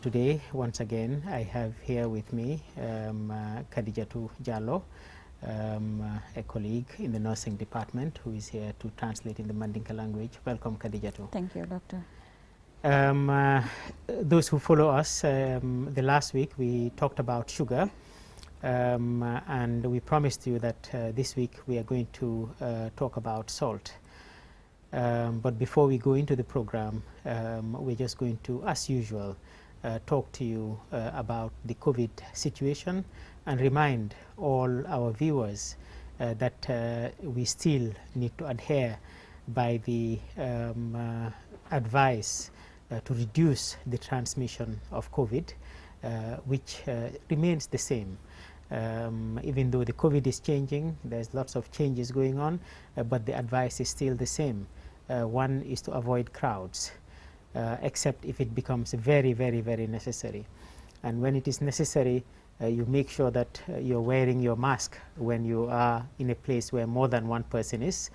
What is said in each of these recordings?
today, once again, I have here with me Khadijatu Jallow, a colleague in the nursing department who is here to translate in the Mandinka language. Welcome, Khadijatu. Thank you, Doctor. Those who follow us, the last week we talked about sugar, and we promised you that this week we are going to talk about salt. But before we go into the program, we're just going to, as usual, talk to you about the COVID situation and remind all our viewers that we still need to adhere by the advice to reduce the transmission of COVID, which remains the same. Even though the COVID is changing, there's lots of changes going on, but the advice is still the same. One is to avoid crowds, except if it becomes very, very, very necessary. And when it is necessary, you make sure that you're wearing your mask when you are in a place where more than one person is,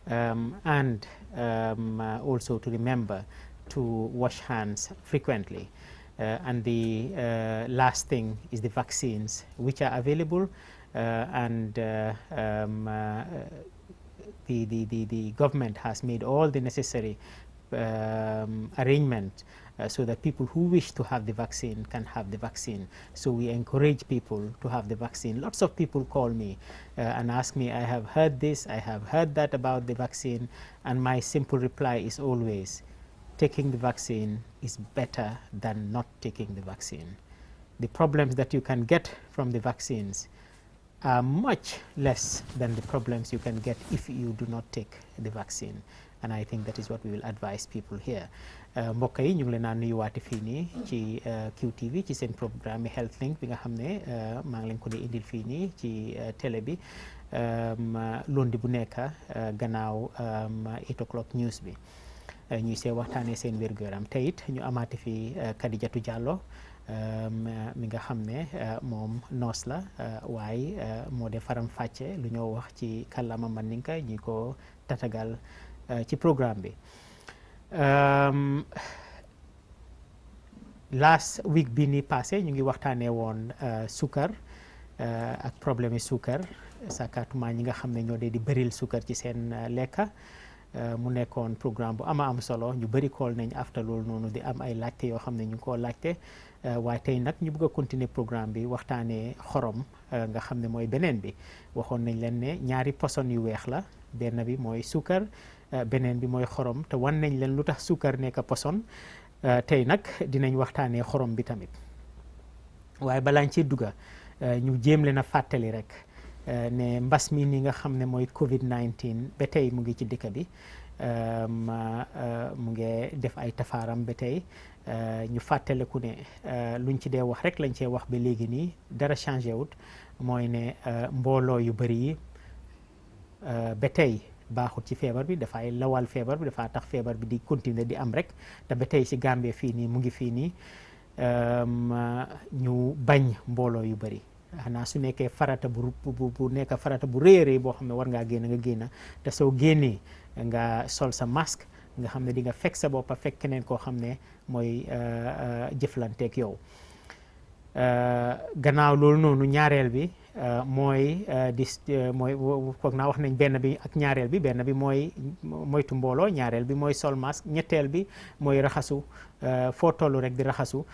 and also to remember to wash hands frequently. And the last thing is the vaccines, which are available, and the government has made all the necessary arrangements so that people who wish to have the vaccine can have the vaccine. So we encourage people to have the vaccine. Lots of people call me and ask me, I have heard this, I have heard that about the vaccine, and my simple reply is always, taking the vaccine is better than not taking the vaccine. The problems that you can get from the vaccines are much less than the problems you can get if you do not take the vaccine, and I think that is what we will advise people here. mbokk yi ñu ngi leen a nuyuwaate fii nii ci QTV ci seen programme Health Link bi nga xam ne maa ngi leen ko di indil fii nii ci télé bi lundi bu nekk gannaaw 8 o'clock news bi ñuy see waxtaanee seen wér-gu-yaram te it ñu amaate fi Khadijatu Jallow mi nga xam ne moom noos la waaye moo de faram fàcce lu ñoo wax ci kàllaama Mandinka ñi ko tatagal ci programme bi. Last week bi ni passé ñu ngi waxtaanee woon sukar ak problème yi sukar sakatuma ñi nga xam ne ñoo dee di bëril sukar ci seen lekka. mu nekkoon programme bu am solo ñu bëri kool nañ after loolu noonu di am ay laajte yoo xam ne ñu ngi koo laajte waaye tey nag ñu bëgg a continuer programme bi waxtaanee xorom nga xam ne mooy beneen bi waxoon nañ leen ne ñaari poson yu weex la benn bi mooy suukar beneen bi mooy xorom te wan nañ leen lu tax suukar nekk poson tey nag dinañ waxtaanee xorom bi tamit waaye balaañ ci dugga ñu jéem leen a fàttali rek ne mbas mi ni nga xam ne mooy COVID-19 ba tey mu ngi ci dëkk bi mu ngi def ay tafaaram ba tey ñu fàttaliku ne luñ ci dee wax rek lañ cee wax ba léegi nii dara changé wut mooy ne mbooloo yu bëri yi ba tey baaxut ci feebar bi dafay lawal feebar bi dafa tax feebar bi di continuer di am rek te ba tey si Gambie fii nii mu ngi fii nii ñu bañ mbooloo yu bëri. xanaa su nekkee farata bu nekk farata bu rëy boo xam ne war ngaa génn nga génn te soo génnee nga sol sa masque nga xam ne di nga fekk sa boppa fekk keneen koo xam ne mooy jëflanteeg yow gannaaw loolu noonu ñaareel bi mooy mooy foog naa wax nañ benn bi ak ñaareel bi benn bi mooy moytu mbooloo ñaareel bi mooy sol masque ñetteel bi mooy raxasu foo toll rek di raxasu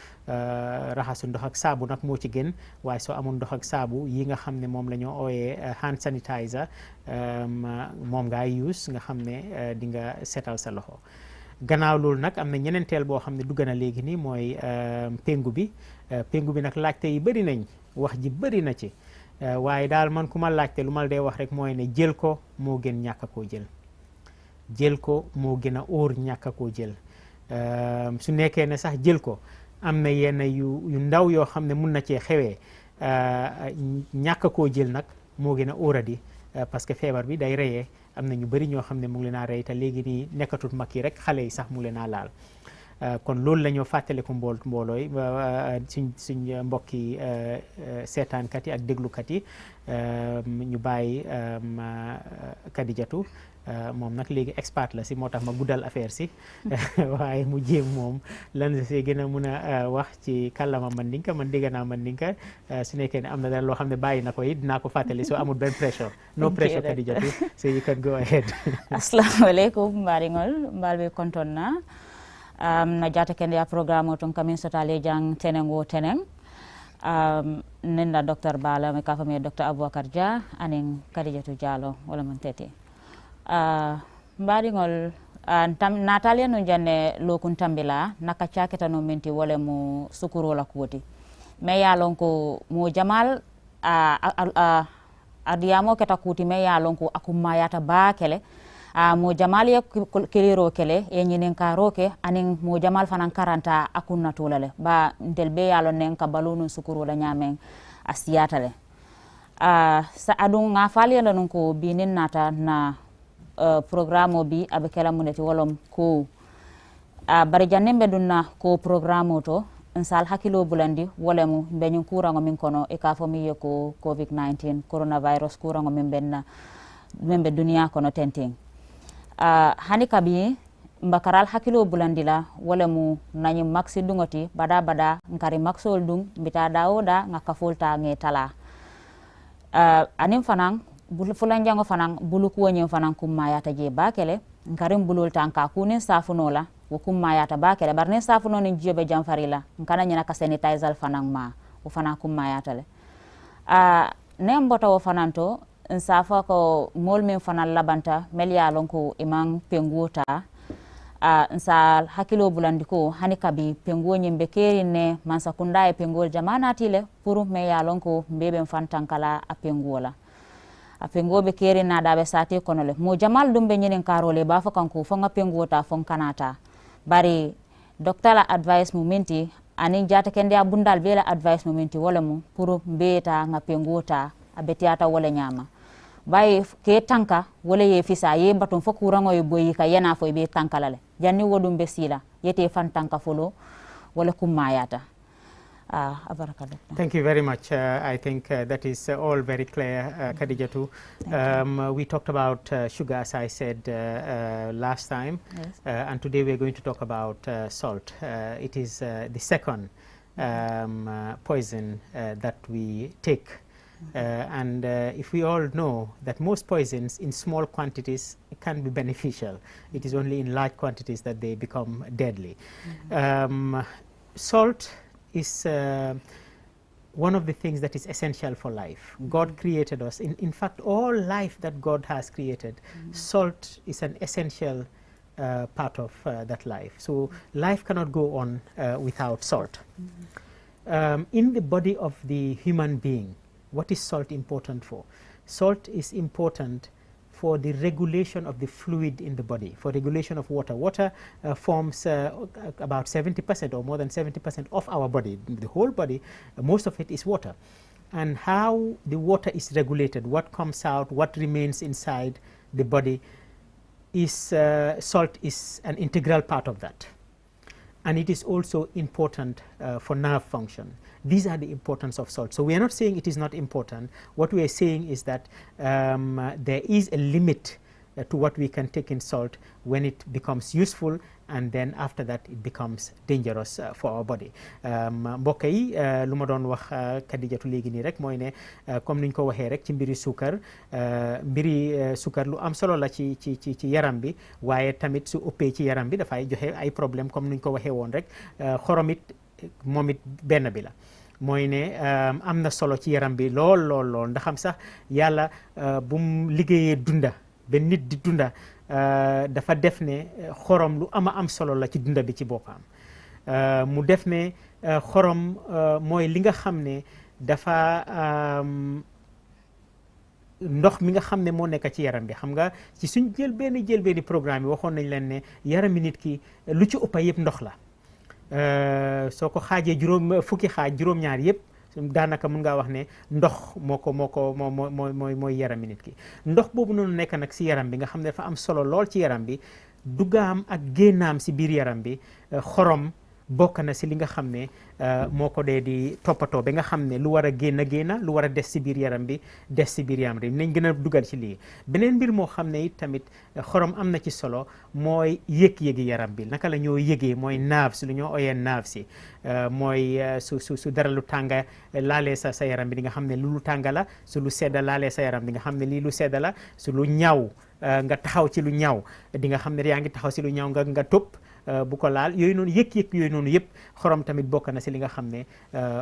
ndox ak saabu nag moo ci gën waaye soo amul ndox ak saabu yi nga xam ne moom la ñoo ooyee hand sanitizer moom ngay use nga xam ne di nga setal sa loxo gannaaw loolu nag am na ñeneenteel boo xam ne dugg na léegi nii mooy pengu bi nag laajte yi bëri nañ wax ji bëri na ci waaye daal man ku ma laajte lu ma dee wax rek mooy ne jël ko moo gën ñàkk koo jël ko moo gën a óor ñàkk koo jël su nekkee ne sax jël ko am na yenn yu ndaw yoo xam ne mun na cee xewee ñàkk koo jël nag moo gën a óoradi parce que feebar bi day reyee am na ñu bëri ñoo xam ne mu ngi leen a rey te léegi nii nekkatut mag yi rek xale yi sax mu ngi leen a laal kon loolu la ñoo fàttaliku mboolooy suñ mbokki seetaankat yi ak déglukat yi ñu bàyyi Kadijatu moom nag léegi expert la si moo tax ma guddal affaire si waaye mu jéem moom lan la see gën a mun a wax ci kàllama Mandinka man dégg naa Mandinka su nekkee ne am na dara loo xam ne bàyyi na ko it dinaa ko fàttali so amul benn pressure no pressure Kadijatu so you can go ahead. Assalamu alaikum mbaringol mbalbe kontonna na jata kende ya programme ton kamin sotale jang tenengo teneng nenda Dr. Bala me kafame Dr. Aboubacar Dia anin Kadijatu Diallo wala man tete mbaringol Natalia no janne lokun tambila naka chaketa no menti wala mu sukuro la kuoti me yalon ko mo jamal adiyamo keta kuti me yalon ko akumma yata ba kele mo jamal ye keliro kele e nyinen karoke anin mo jamal fanan karanta akunna tolale ba ndel be yalon nen ka balonu sukuro la nyamen asiyata le sa adun nga fali la non ko binin nata na programme bi abe kala muneti wolom ko bari jannembe dunna ko programme to nsal hakilo bulandi wolemu benyun kurango min kono e ka fomi ko covid-19 coronavirus kurango min benna membe dunia kono tenting hani kabi mbakaral hakilo bulandi la wolemu nanyi maxi dungoti bada ngari maxol dung bita daoda ngakafolta ngetala anim fanang fulanjango fanang bulu kuwonyen fanang kummayata je bakele nkarim bulul tanka kunin safunola wo kummayata bakele barne safuno ni jobe jamfarila nkana nyina ka sanitizer fanang ma wo fanang kummayata le ne mbota wo fananto nsafa ko mol min fanal labanta melia lonko imang penguota nsal hakilo bulandi ko hani kabi penguo nyimbe keri ne mansa kundae pengol jamana tile puru me ya lonko mbebe mfantankala a pengola a pengobe keri na dabe sate konole mo jamal dumbe nyinen karole ba fakanko fonga pengota fon kanata bari docteur advice momenti ani jata kende abundal bela advice momenti wala mu puru mbeta nga pengota abetiata wala nyama bay ke tanka wala ye fisa ye baton fo kurango ye boyi ka yana fo be tankalale janni wodum be sila yete fan tanka folo wala kummayata Thank you very much. I think that is all very clear, Kadijatu. We talked about sugar, as I said last time, yes. And today we're going to talk about salt. It is the second poison that we take. And if we all know that most poisons in small quantities can be beneficial, it is only in large quantities that they become deadly. Salt is one of the things that is essential for life. God created us. In fact, all life that God has created, salt is an essential part of that life. So life cannot go on without salt. In the body of the human being, what is salt important for? Salt is important for the regulation of the fluid in the body, for regulation of water. Water forms about 70% or more than 70% of our body. The whole body, most of it is water. And how the water is regulated, what comes out, what remains inside the body, is salt is an integral part of that. And it is also important for nerve function. These are the importance of salt. So we are not saying it is not important. What we are saying is that there is a limit to what we can take in salt when it becomes useful, and then after that it becomes dangerous for our body. mbokk yi lu ma doon wax Kadijatu léegi nii rek mooy ne comme niñ ko waxee rek ci mbiri suukar lu am solo la ci yaram bi, waaye tamit su ëppee ci yaram bi dafay joxe ay problème comme niñ ko waxee woon rek. xorom it moom it benn bi la, mooy ne am na solo ci yaram bi lool ndaxam sax yàlla bu mu liggéeyee dunda ba nit di dunda dafa def ne xorom lu am solo la ci dunda bi ci boppam. mu def ne xorom mooy li nga xam ne dafa ndox mi nga xam ne moo nekk ci yaram bi. xam nga ci suñ jël benn programme yi waxoon nañ leen ne yarami nit ki lu ci ëppa yëpp ndox la. soo ko xaajee fukki xaaj juróom-ñaar yëpp daanaka mun ngaa wax ne ndox mooy yarami nit ki. ndox boobu noonu nekk nag si yaram bi nga xam ne dafa am solo lool ci yaram bi, dugaam ak génnaam si biir yaram bi xorom bokk na si li nga xam ne moo ko dee di toppatoo ba nga xam ne lu war a génna lu war a des si biir yaram bi des si biir yaram bi nañ gën a dugal ci lii beneen mbir moo xam ne it tamit xorom am na ci solo mooy yëg-yëgi yaram bi naka la ñoo yëgee mooy nerves lu ñoo oyee nerves si mooy su dara lu tànga laalee sa yaram bi di nga xam ne lu tànga la su lu sedda laalee sa yaram bi nga xam ne lii lu sedda la su lu ñaw nga taxaw ci lu ñaw di nga xam ne yaa ngi taxaw si lu ñaw nga topp bu ko laal yooyu noonu yëg-yëg yooyu noonu yëpp xorom tamit bokk na si li nga xam ne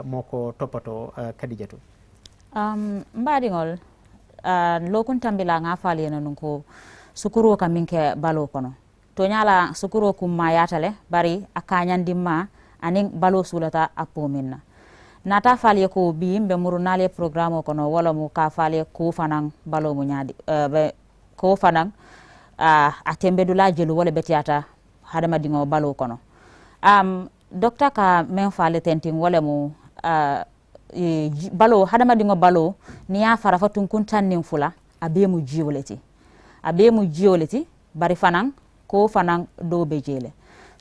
moo ko toppatoo Kadijatu mbaɗigol lokun tambila nga faliyena nun ko sukuro ka min ke balo kono to ñala sukuro kumma yatale bari a kañandimma anin balo sulata a pominna nata faliye ko bi mbe muru nale programme o kono wala mu ka faliye ko fanan balo mu ñaadi ko fanan a tembedula jelu wala betiyata hadama dingo balo kono docteur ka men fale tenting wala mu balo hadama dingo balo ni ya fara fatun kuntannin fula abe mu jioleti bari fanan ko fanan do be jele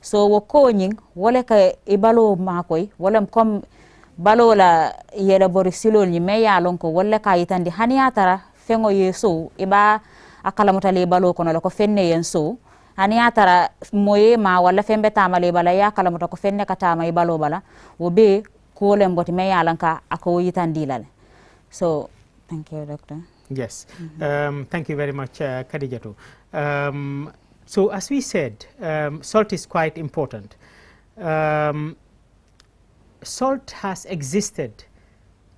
so wo ko nyin wala ka e balo makoy wala comme balo la yela bori silol ni me ya lon ko wala ka yitandi haniya tara fengo yeso iba akala mutale balo kono la ko fenne yen so haniya tara moye ma wala fembe tamale bala ya kala muta ko fenne ka tama e balo bala wo be ko lem boti me ya lanka ako yitandi lale so thank you doctor. Yes, thank you very much Kadijatu. So as we said, salt is quite important. Salt has existed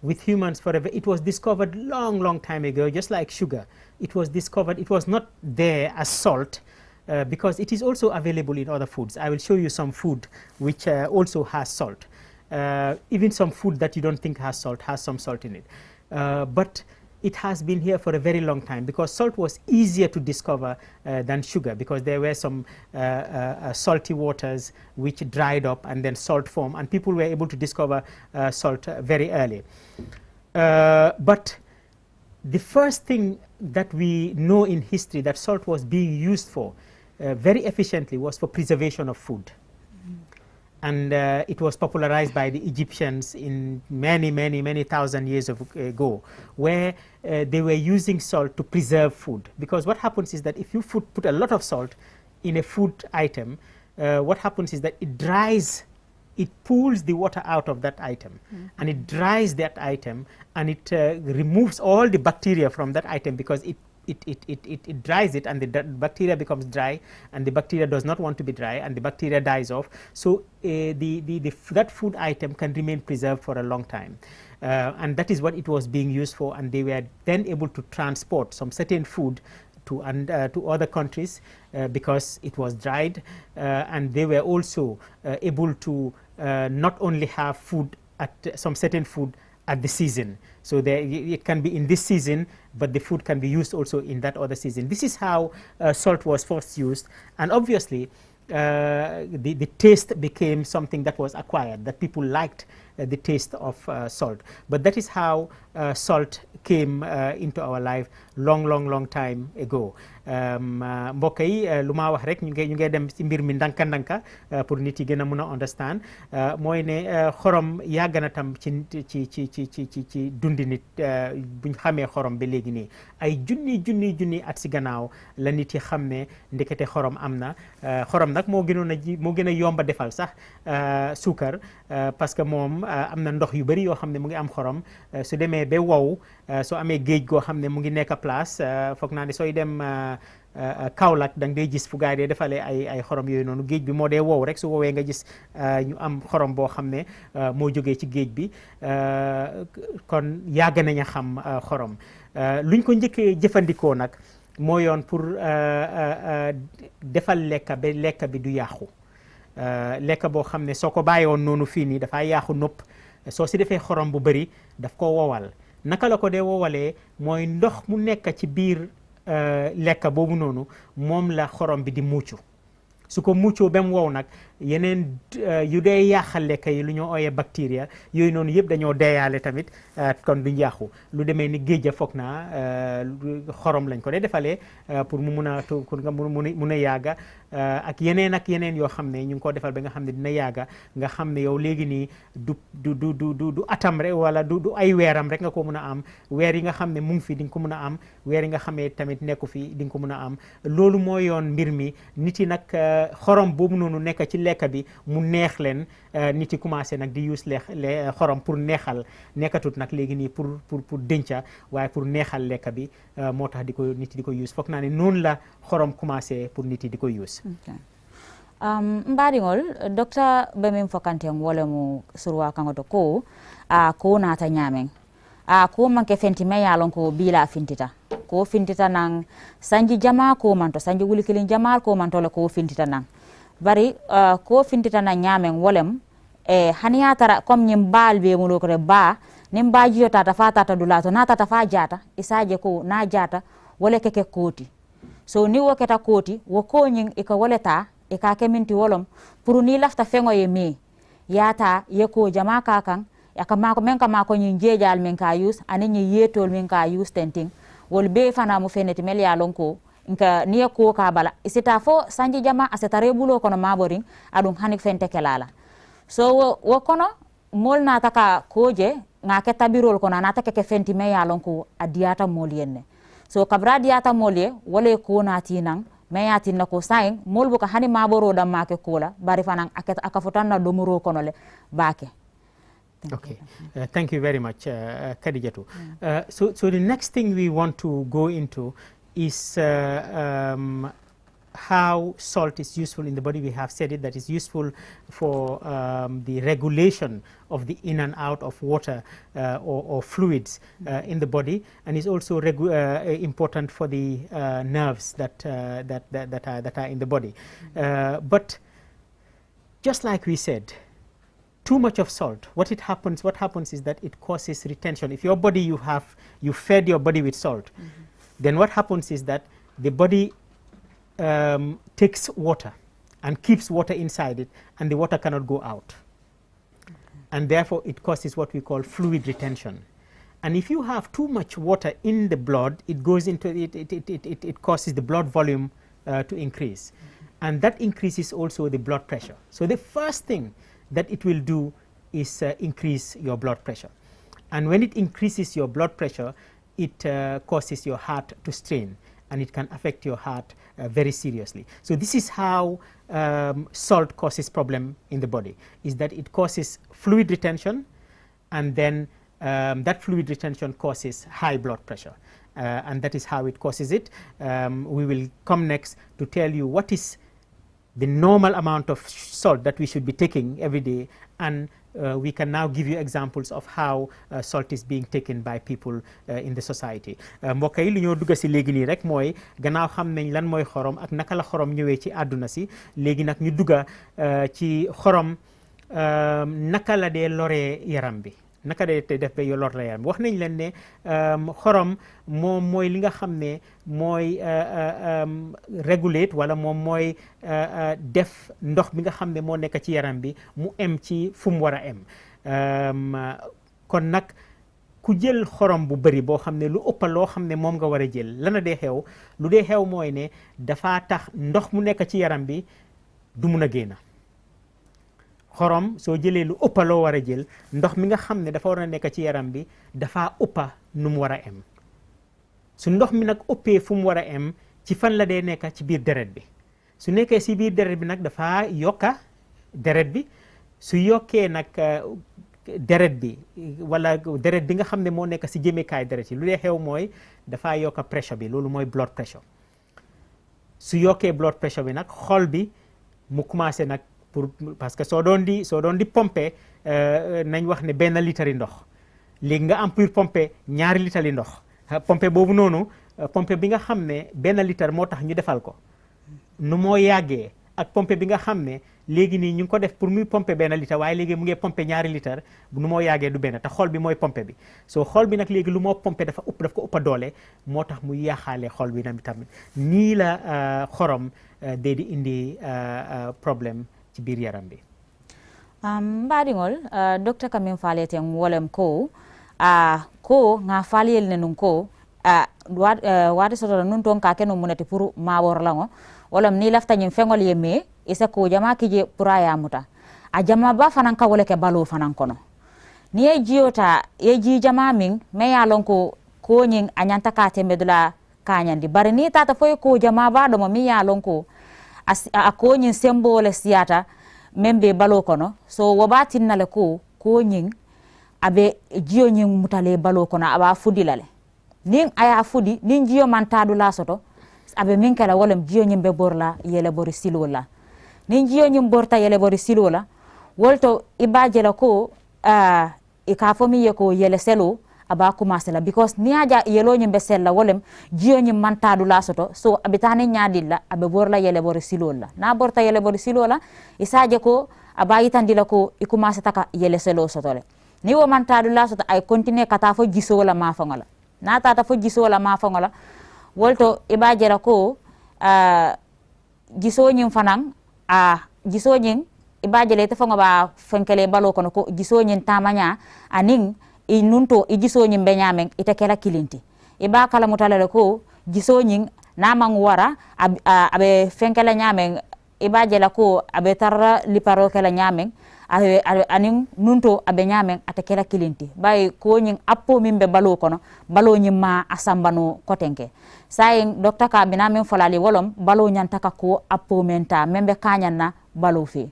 with humans forever. It was discovered long time ago, just like sugar. It was discovered, it was not there as salt because it is also available in other foods. I will show you some food which also has salt. Even some food that you don't think has salt has some salt in it. But it has been here for a very long time because salt was easier to discover than sugar because there were some salty waters which dried up and then salt formed, and people were able to discover salt very early. But the first thing that we know in history that salt was being used for very efficiently was for preservation of food. And it was popularized by the Egyptians in many thousand years ago, where they were using salt to preserve food. Because what happens is that if you put a lot of salt in a food item, what happens is that it dries, it pulls the water out of that item, and it dries that item, and it removes all the bacteria from that item because it dries it, and the bacteria becomes dry, and the bacteria does not want to be dry, and the bacteria dies off. So that food item can remain preserved for a long time, and that is what it was being used for. And they were then able to transport some certain food to other countries because it was dried, and they were also able to not only have food at some certain food at the season. So it can be in this season, but the food can be used also in that other season. This is how salt was first used, and obviously the taste became something that was acquired, that people liked the taste of salt. But that is how salt came into our life long time ago. mbokk yi lu ma wax rek ñu ngi dem ci mbir mi ndanka pour nit yi gën a mën a understand mooy ne xorom yàgg na tam ci dundi nit buñ xamee xorom ba léegi nii ay junni at si gannaaw la nit yi xam ne ndekete xorom am na xorom nag moo gën a yomba defal sax suukar parce que moom am na ndox yu bëri yoo xam ne mu ngi am xorom su demee ba wow soo amee géej goo xam ne mu ngi nekk place foog naa ne sooy dem Kaolack da nga day gis fu gaay dee defalee ay xorom yooyu noonu géej bi moo dee wow rek su woowee nga gis ñu am xorom boo xam ne moo jógee ci géej bi kon yàgg nañ a xam xorom luñ ko njëkkee jëfandikoo nag moo yoon pour defal lekka bi du yàqu lekka boo xam ne soo ko bàyyoon noonu fii nii dafay yàqu nopp soo si defee xorom bu bëri daf ko wowal naka la ko dee wowalee mooy ndox mu nekk ci biir lekka boobu noonu moom la xorom bi di muccu su ko muccoo ba mu wow nag yeneen yu dee yàqal lekk yi lu ñoo ooyee bactéria yooyu noonu yëpp dañoo deeyaale tamit kon duñ yàqu lu demee ni géej foog naa xorom lañ ko dee defalee pour mu mun a pour nga mun a yàgga ak yeneen yoo xam ne ñu ngi ko defal ba nga xam ne dina yàgga nga xam ne yow léegi nii du atam rek wala du ay weeram rek nga ko mun a am weer yi nga xam ne mu ngi fi di nga ko mun a am weer yi nga xamee tamit nekku fi di nga ko mun a am loolu moo yoon mbir mi nit yi nag xorom boobu noonu nekk ci lekk bi mu neex leen nit yi commencé nag di use xorom pour neexal nekkatut nag léegi nii pour denca waaye pour neexal lekk bi moo tax nit yi di ko use foog naa ne noonu la xorom commencé pour nit yi di ko use. mbaɗigol docteur ɓe min fokanten wole mo surwa kangoto ko ko nata ñamen ko manke fenti me yalon ko bila fintita ko fintita nan sanji jama ko manto sanji wulikilin jamal ko mantole ko fintita nan bari ko fintita nan ñamen wolem haniya tara comme ñim baal be mulo ko ba nim ba jiyota ta fata ta dulato nata ta fa jata isaje ko na jata wole keke koti so ni woketa koti wo ko nyin e ka woleta e ka keminti wolom pour ni lafta fengo ye me yata ye ko jama ka kan yaka mako men ka mako nyin jejal men ka use ani nyi yetol men ka use tenting wol be fana mu feneti mel ya lonko nka ni ko ka bala isita fo sanji jama aseta rebulo kono maboring adum hanik fente kelala so wo kono mol na taka koje nga ke tabirol kono na taka ke fenti me ya lonko adiyata mol yenne so kabra diyata mol ye wole ko na tinan me ya tinna ko sain mol bu ka hani maboro dam make kola bari fanan aka fotanna domuro kono le bake. Okay, thank you very much, Khadijatu. So the next thing we want to go into is how salt is useful in the body. We have said it that is useful for the regulation of the in and out of water or fluids in the body, and is also important for the nerves that are in the body. But just like we said, too much of salt, what happens is that it causes retention. If your body you fed your body with salt, then what happens is that the body takes water and keeps water inside it, and the water cannot go out, and therefore it causes what we call fluid retention. And if you have too much water in the blood, it goes into it causes the blood volume to increase, and that increases also the blood pressure. So the first thing that it will do is increase your blood pressure, and when it increases your blood pressure, it causes your heart to strain, and it can affect your heart very seriously. So this is how salt causes problem in the body, is that it causes fluid retention, and then that fluid retention causes high blood pressure, and that is how it causes it. We will come next to tell you what is the normal amount of salt that we should be taking every day, and we can now give you examples of how salt is being taken by people in the society. mbokk yi li ñoo dugg si léegi nii rek mooy gannaaw xam nañ lan mooy xorom ak naka la xorom ñëwee ci àdduna si, léegi nag ñu dugga ci xorom naka la dee loree yaram bi, naka dee def ba lor la yaram bi. wax nañ leen ne xorom moom mooy li nga xam ne mooy regulate wala moom mooy def ndox bi nga xam ne moo nekk ci yaram bi mu em ci fu mu war a em. kon nag ku jël xorom bu bëri boo xam ne lu ëpp loo xam ne moom nga war a jël lana dee xew, lu dee xew mooy ne dafa tax ndox mu nekk ci yaram bi du mun a génn. xorom soo jëlee lu ëpp loo war a jël, ndox mi nga xam ne dafa war a nekk ci yaram bi dafa ëppa nu mu war a em. su ndox mi nag ëppee fu mu war a em, ci fan la dee nekk ci biir deret bi. su nekkee si biir deret bi nag dafa yokka deret bi, su yokkee nag deret bi wala deret bi nga xam ne moo nekk si jëmekaay deret yi, lu dee xew mooy dafa yokka pressure bi, loolu mooy blood pressure. su yokkee blood pressure bi nag xol bi mu commencé nag parce que soo doon di pomper nañ wax ne benn litre yi ndox, léegi nga am pour pomper 2 litres yi ndox. pompe boobu noonu pompe bi nga xam ne benn litre moo tax ñu defal ko, nu moo yàggee ak pompe bi nga xam ne léegi nii ñu ngi ko def pour muy pomper benn litre waaye léegi mu ngi pomper ñaari litre nu moo yàggee du benn te xol bi mooy pomper bi so xol bi nag léegi lu moo pomper daf ko ëpp doole moo tax muy yàqaale xol bi tamit nii la xorom dee di indi problème ci biir yaram bi. Mbaɗigol docteur kamin faleten wolem ko ko nga faliyel ne nun ko wati sotola nun ton ka keno munati pour mawor lango wolem ni lafta ñin fengol yemme isa ko jama kije pura ya muta a jama ba fanan ka wole ke balo fanan kono ni e jiyota e ji jama min me ya lon ko ñin a ñanta ka tembe dula kañandi bari ni tata foy ko jama ba do mo mi ya lon ko a ko ñin sembole siyata membe balo kono so wobatin nale ko ñin abe jiyo ñin mutale balo kono aba fudilale nin aya fudi nin jiyo man tadu la soto abe min kala wolem jiyo ñin be borla yele bori silola nin jiyo ñin borta yele bori silola wolto ibaje la ko e ka fomi ye ko yele selo aba commencé la because ni aja yelo ñin be sella wolem jiyo ñin man tadu la soto so abe tane ñadilla abe borla yele bori silola na borta yele bori silola isaje ko aba yitandila ko i commencé taka yele selo soto le ni wo man tadu la soto ay continue kata fo jiso la ma fangola na tata fo jiso la ma fangola wolto ibaje la ko jiso ñin fanan jiso ñin ibaje le te fango ba fenkele balo kono ko jiso ñin tamanya anin i nunto i jiso ñin be ñamen ite kela kilinti iba kala mutalale ko jiso ñin namang wara abe fenkele ñamen ibaje la ko abe tarra liparo kala ñamen anin nunto abe ñamen ate kela kilinti bay ko ñin appo min be balo kono balo ñin ma asambano kotenke sayin docteur ka bina min folali wolom balo ñanta ka ko appo menta membe kanyanna balo fi.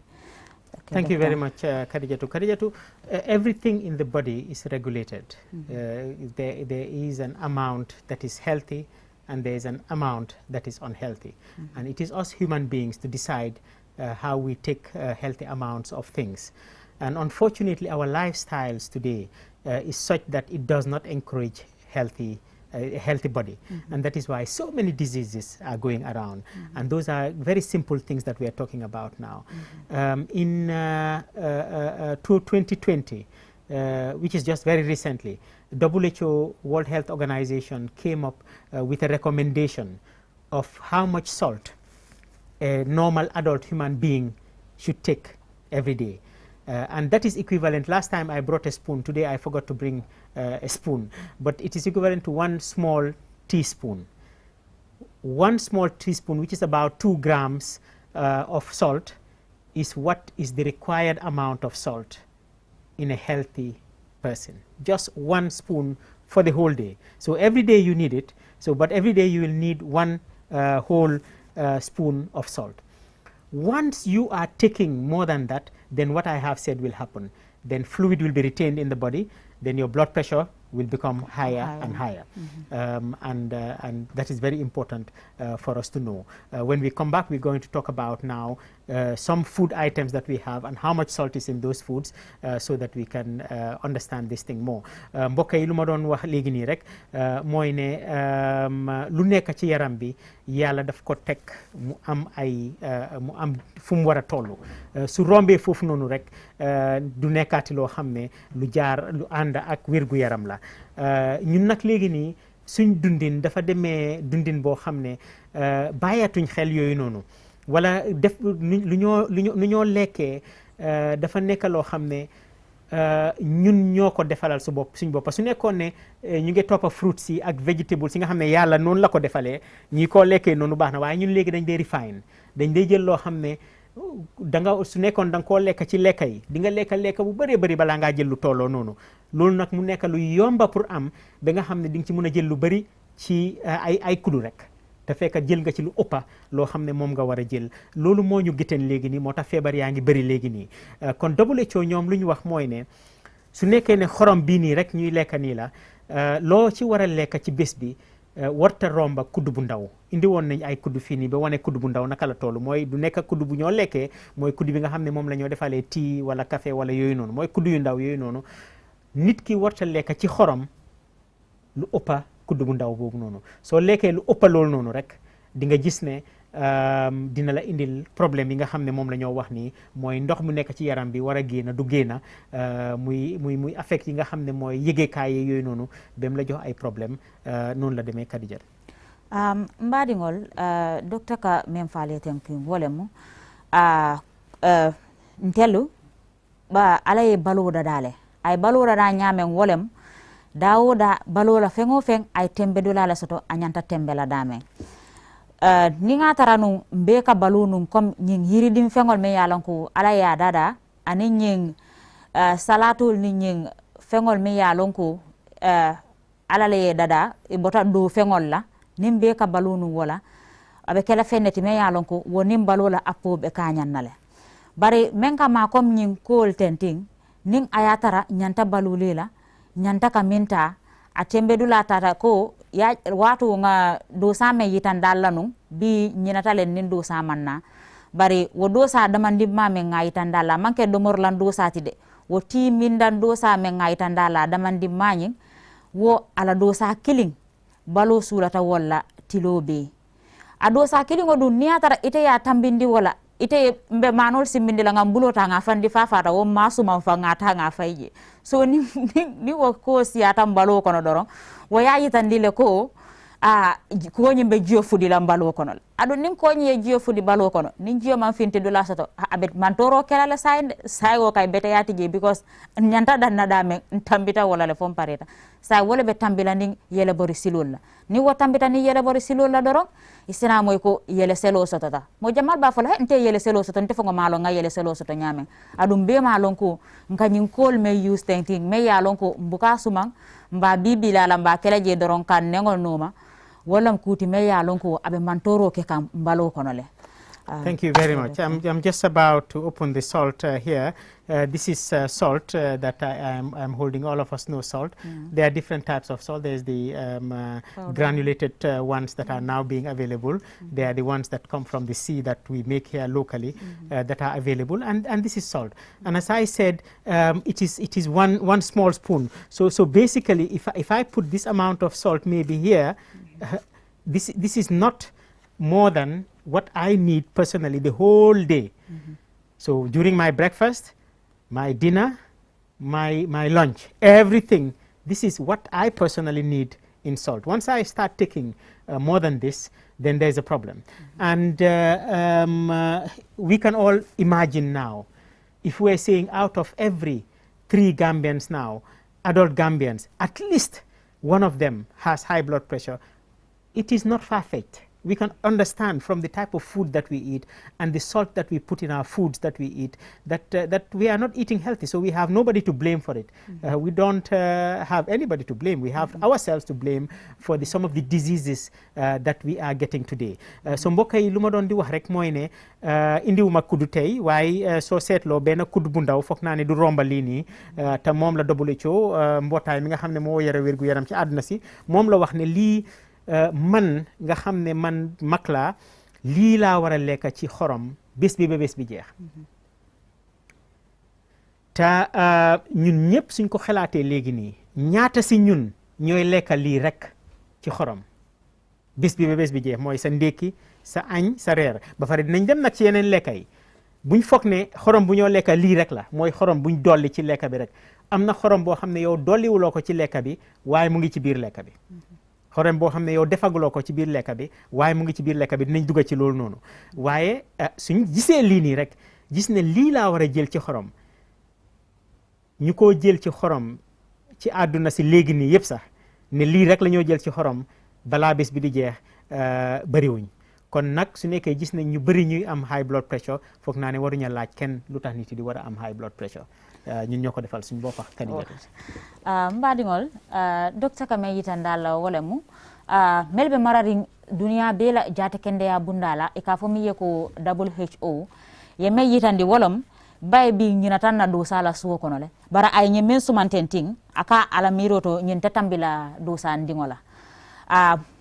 Thank you very much, Khadijatu. Everything in the body is regulated. There is an amount that is healthy and there is an amount that is unhealthy. And it is us human beings to decide how we take healthy amounts of things. And unfortunately, our lifestyles today is such that it does not encourage a healthy body. And that is why so many diseases are going around. And those are very simple things that we are talking about now. In 2020, which is just very recently, WHO, World Health Organization, came up with a recommendation of how much salt a normal adult human being should take every day. And that is equivalent. Last time I brought a spoon. Today I forgot to bring a spoon. But it is equivalent to 1 small teaspoon. 1 small teaspoon, which is about 2 grams of salt, is what is the required amount of salt in a healthy person. Just 1 spoon for the whole day. So every day you need it. But every day you will need 1 whole spoon of salt. Once you are taking more than that, then what I have said will happen. Then fluid will be retained in the body, then your blood pressure will become higher and higher. And that is very important for us to know. When we come back, we're going to talk about now some food items that we have and how much salt is in those foods so that we can understand this thing more. Mbokk yi lu ma doon wax léegi nii rek mooy ne lu nekk ci yaram bi yàlla daf ko teg mu am fu mu war a toll su rombee foofu noonu rek du nekkaati loo xam ne lu ànd ak wérgu yaram la ñun nag léegi nii suñ dundin dafa demee dundin boo xam ne bàyyatuñ xel yooyu noonu wala def lu ñoo lekkee dafa nekk loo xam ne ñun ñoo ko defalal suñ bopp su nekkoon ne ñu ngi toppa fruits yi ak vegetables yi nga xam ne yàlla noonu la ko defalee ñi ko lekkee noonu baax na waaye ñun léegi dañ dee refine dañ dee jël loo xam ne su nekkoon da nga koo lekk ci lekka yi di nga lekka bu bëree bëri balaa ngaa jël lu tolloo noonu loolu nag mu nekk lu yomba pour am ba nga xam ne di nga ci mën a jël lu bëri ci ay kudu rek te fekk jël nga ci lu ëppa loo xam ne moom nga war a jël loolu moo ñu gitteen léegi nii moo tax feebar yaa ngi bëri léegi nii kon WHO ñoom lu ñu wax mooy ne su nekkee ne xorom bii nii rek ñuy lekka nii la loo ci war a lekk ci bés bi warta romba kudd bu ndaw indi woon nañ ay kudd fii nii ba wane kudd bu ndaw naka la toll mooy du nekk kudd bu ñoo lekkee mooy kudd bi nga xam ne moom la ñoo defalee tea wala café wala yooyu noonu mooy kudd yu ndaw yooyu noonu nit ki warta lekk ci xorom lu ëppa kudd bu ndaw boobu noonu soo lekkee lu ëppa loolu noonu rek di nga gis ne dina la indil problème yi nga xam ne moom la ñoo wax nii mooy ndox mu nekk ci yaram bi war a génn du génn muy affect yi nga xam ne mooy yëgeekaay yooyu noonu ba mu la jox ay problème noonu la demee Kadija. Mbaɗigol docteur ka men faleten kin wolemu ntelu ba alaye baloda dale ay baloda da nyamen wolem dawoda balola fengo feng ay tembe dulala soto anyanta tembe la dame ni nga taranu mbe ka balunum comme ñing yiridim fengol me yalan ko alaya dada ani ñing salatul ni ñing fengol me yalan ko alale dada e bota do fengol la nimbe ka balunu wala abe kala fenneti me yalon ko wonim balola appo be kanyan nale bari men ka ma kom nyin kol tenting ning ayatara nyanta balulela nyanta ka minta atembe dula tata ko ya watu nga do same yitan dallanu bi nyinata len nin do samanna bari wo do sa damandi mame ngayitan dalla manke do morlan do sati de wo ti mindan do sa me ngayitan dalla damandi manyi wo ala do sa killing balo sulata walla tilobe ado sa kilingo dun niatara ite ya tambindi wala ite mbe manol simbindi la ngambulo ta nga fandi fafata wo masuma fa ngata nga fayje so ni wo ko siata mbalo kono doron wo ya yitandile ko ko nyimbe jio fudi la mbalo kono ado nin ko nyi jio fudi balo kono nin jio man finti dula soto abet man toro kala sai wo kay beta yati je because nyanta dan na dame tambita wala le fom pareta sai wala be tambila nin yele bori silol la ni wo tambita ni yele bori silol la doron isina moy ko yele selo soto ta mo jamal ba fala ente yele selo soto nte fongo malo nga yele selo soto nyame adum be malon ko nka nyin kol me use thinking me yalon ko mbuka sumang mba bibila la mba kala je doron kan nengol noma wala mkuti me yalon ko abe mantoro ke kam mbalo kono le. Thank you very much. I'm just about to open the salt here. This is salt that I'm holding. All of us know salt. There are different types of salt. There's the granulated ones that are now being available. There are the ones that come from the sea that we make here locally that are available. And this is salt. And as I said, it is one small spoon. So basically, if I put this amount of salt maybe here, this is not more than what I need personally the whole day. So during my breakfast, my dinner, my lunch, everything, this is what I personally need in salt. Once I start taking more than this, then there's a problem. And we can all imagine now, if we're saying out of every 3 Gambians now, adult Gambians, at least one of them has high blood pressure, it is not far-fetched. We can understand from the type of food that we eat and the salt that we put in our foods that we eat that we are not eating healthy. So we have nobody to blame for it. We don't have anybody to blame. We have ourselves to blame for some of the diseases that we are getting today. So mbokk yi lu ma doon di wax rek mooy ne indiwuma kuddu tey waaye soo seetloo benn kuddu bu ndaw foog naa ne du romba lii nii te moom la WHO mbootaay mi nga xam ne moo yore wérgu yaram ci àdduna si moom la wax ne lii man nga xam ne man mag laa lii laa war a lekk ci xorom bés bi ba bés bi jeex te ñun ñëpp suñ ko xalaatee léegi nii ñaata si ñun ñooy lekka lii rek ci xorom bés bi ba bés bi jeex mooy sa ndékki sa añ sa reer ba pare dinañ dem nag ci yeneen lekka yi buñ foog ne xorom bu ñoo lekka lii rek la mooy xorom buñ dolli ci lekka bi rek am na xorom boo xam ne yow dolliwuloo ko ci lekka bi waaye mu ngi ci biir lekka bi xorom boo xam ne yow defaguloo ko ci biir lekka bi waaye mu ngi ci biir lekka bi dinañ dugg ci loolu noonu waaye suñ gisee lii nii rek gis ne lii laa war a jël ci xorom ñu ko jël ci xorom ci àdduna si léegi nii yëpp sax ne lii rek la ñoo jël ci xorom balaa bés bi di jeex bëriwuñ kon nag su nekkee gis nañ ñu bëri ñuy am high blood pressure foog naa ne waruñu laaj kenn lu tax nit yi di war a am high blood pressure ñun ñoo ko defal suñu bopp ak kandidat mbaɗigol docteur kame yitandala wolemu melɓe marari duniya bela jate kendeya bundala e ka fo mi yiye ko WHO ye me yitandi wolom bay bi ñina tan na do sala suwo kono le bara ay ñe men sumanten ting aka ala miroto ñin tatambila do sa ndingola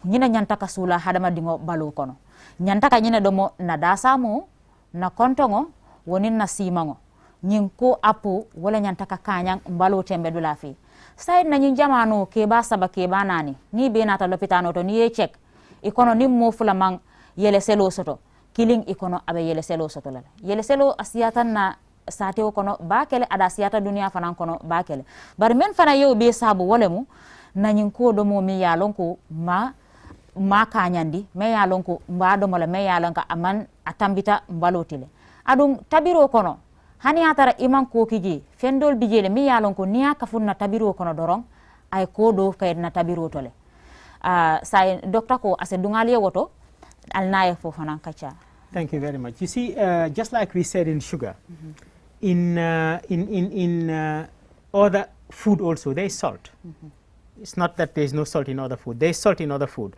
ñina ñanta ka sula hadama dingo balu kono ñanta ka ñina domo na dasamo na kontongo wonin na simango ñin ko apu wala ñanta ka kanyang mbalo tembe dula fi sayid na ñin jamano ke ba saba ke ba nani ni be nata lopitano to ni ye check ikono ni mo fula mang yele selo soto killing ikono abe yele selo soto la yele selo asiyata na sate kono bakele ada siyata dunia fanan kono bakele bar men fana yo be sabu wolemu nanyin ko do mo mi yalon ko ma kanyandi me yalon ko mbado mala me yalon ka aman atambita mbalotile adum tabiro kono hani atara iman ko kiji fendol bijele mi yalon ko niya kafunna tabiro kono dorong ay ko do kayna tabiro tole say doctor ko ase dungali woto alnaye fofana kacha. Thank you very much. You see, just like we said in sugar, in other food also there is salt. It's not that there is no salt in other food. There is salt in other food.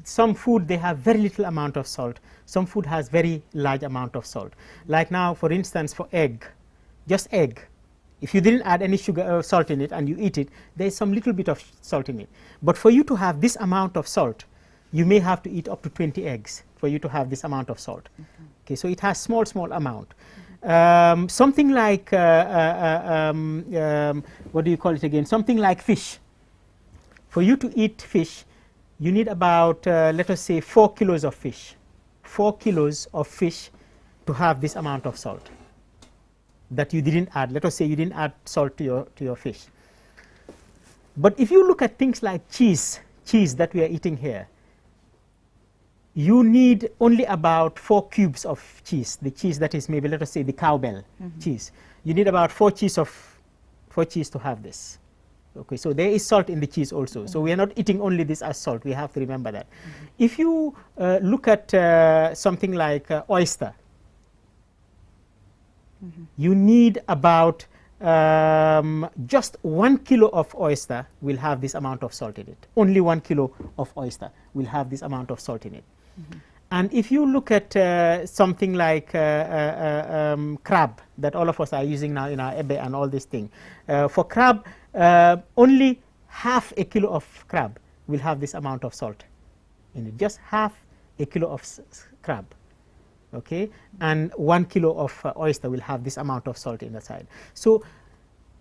Some food they have very little amount of salt. Some food has very large amount of salt. Like now, for instance, for egg, just egg. If you didn't add any sugar salt in it and you eat it, there is some little bit of salt in it. But for you to have this amount of salt, you may have to eat up to 20 eggs for you to have this amount of salt. Okay, so it has small amount. Something like what do you call it again? Something like fish. For you to eat fish, you need about let us say 4 kilos of fish. 4 kilos of fish to have this amount of salt that you didn't add. Let us say you didn't add salt to your fish. But if you look at things like cheese that we are eating here, you need only about 4 cubes of cheese. The cheese that is maybe, let us say, the cowbell cheese. You need about 4 cheese to have this. Okay, so there is salt in the cheese also. So we are not eating only this as salt. We have to remember that. If you look at something like oyster, you need about just 1 kilo of oyster will have this amount of salt in it. Only 1 kilo of oyster will have this amount of salt in it. And if you look at something like crab that all of us are using now in our ebe and all this thing, for crab, only half a kilo of crab will have this amount of salt in it. Just half a kilo of crab, okay, and 1 kilo of oyster will have this amount of salt in the side. So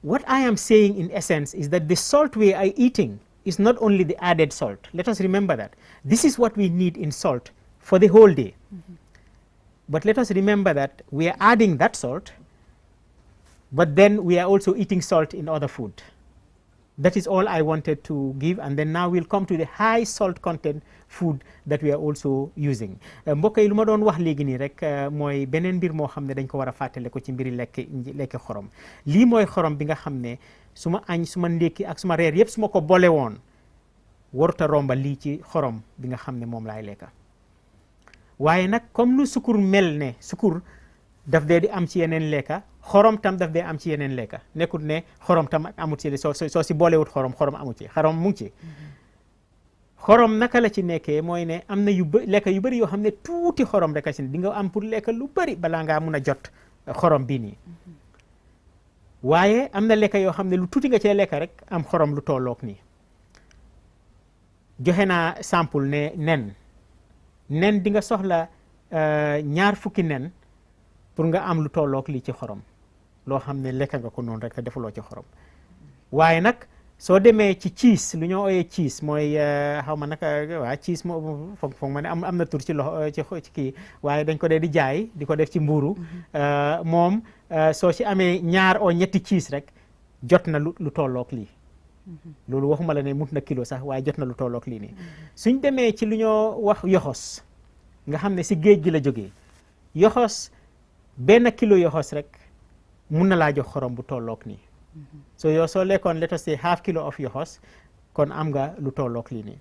what I am saying in essence is that the salt we are eating is not only the added salt. Let us remember that this is what we need in salt for the whole day. But let us remember that we are adding that salt, but then we are also eating salt in other food. That is all I wanted to give, and then now we'll come to the high salt content food that we are also using. mbokk yi lu ma doon wax léegi nii rek mooy beneen mbir moo xam ne dañ ko war a fàttale ko ci mbiri lekk xorom. lii mooy xorom bi nga xam ne suma añ suma ndékki ak suma reer yëpp su ma ko boole woon waruta romba lii ci xorom bi nga xam ne moom laay lekka. waaye nag comme nu sukur mel ne sukur daf dee di am ci yeneen lekka, xorom tam daf dee am ci yeneen lekka. nekkut ne xorom tam amut ci soo si boolewut xorom amut ci, xorom mu ngi ci. xorom naka la ci nekkee mooy ne am na lekka yu bëri yoo xam ne tuuti xorom rek a ci ne di nga am pour lekka lu bëri balaa ngaa mun a jot xorom bii nii. waaye am na lekka yoo xam ne lu tuuti nga cee lekka rek am xorom lu tollook nii. joxe naa sample ne nen di nga soxla 2 fukki nen pour nga am lu tollook lii ci xorom loo xam ne lekka nga ko noonu rek te defuloo ci xorom. waaye nag soo demee ci cheese lu ñoo ooyee cheese mooy xaw ma naka waa cheese moo foog ma ne am na tur ci loxo ci kii waaye dañ ko dee di jaay di ko def ci mbuuru. moom soo ci amee 2 o ñetti cheese rek jot na lu tollook lii. loolu waxuma la ne mut na kilo sax waaye jot na lu tollook lii nii. suñ demee ci lu ñoo wax yoxos nga xam ne si géej gi la jógee yoxos 1 kilo yoxos rek mun na laa jox xorom bu tollook nii. so yow soo lekkoon let us say half kilo of yoxos kon am nga lu tollook lii nii.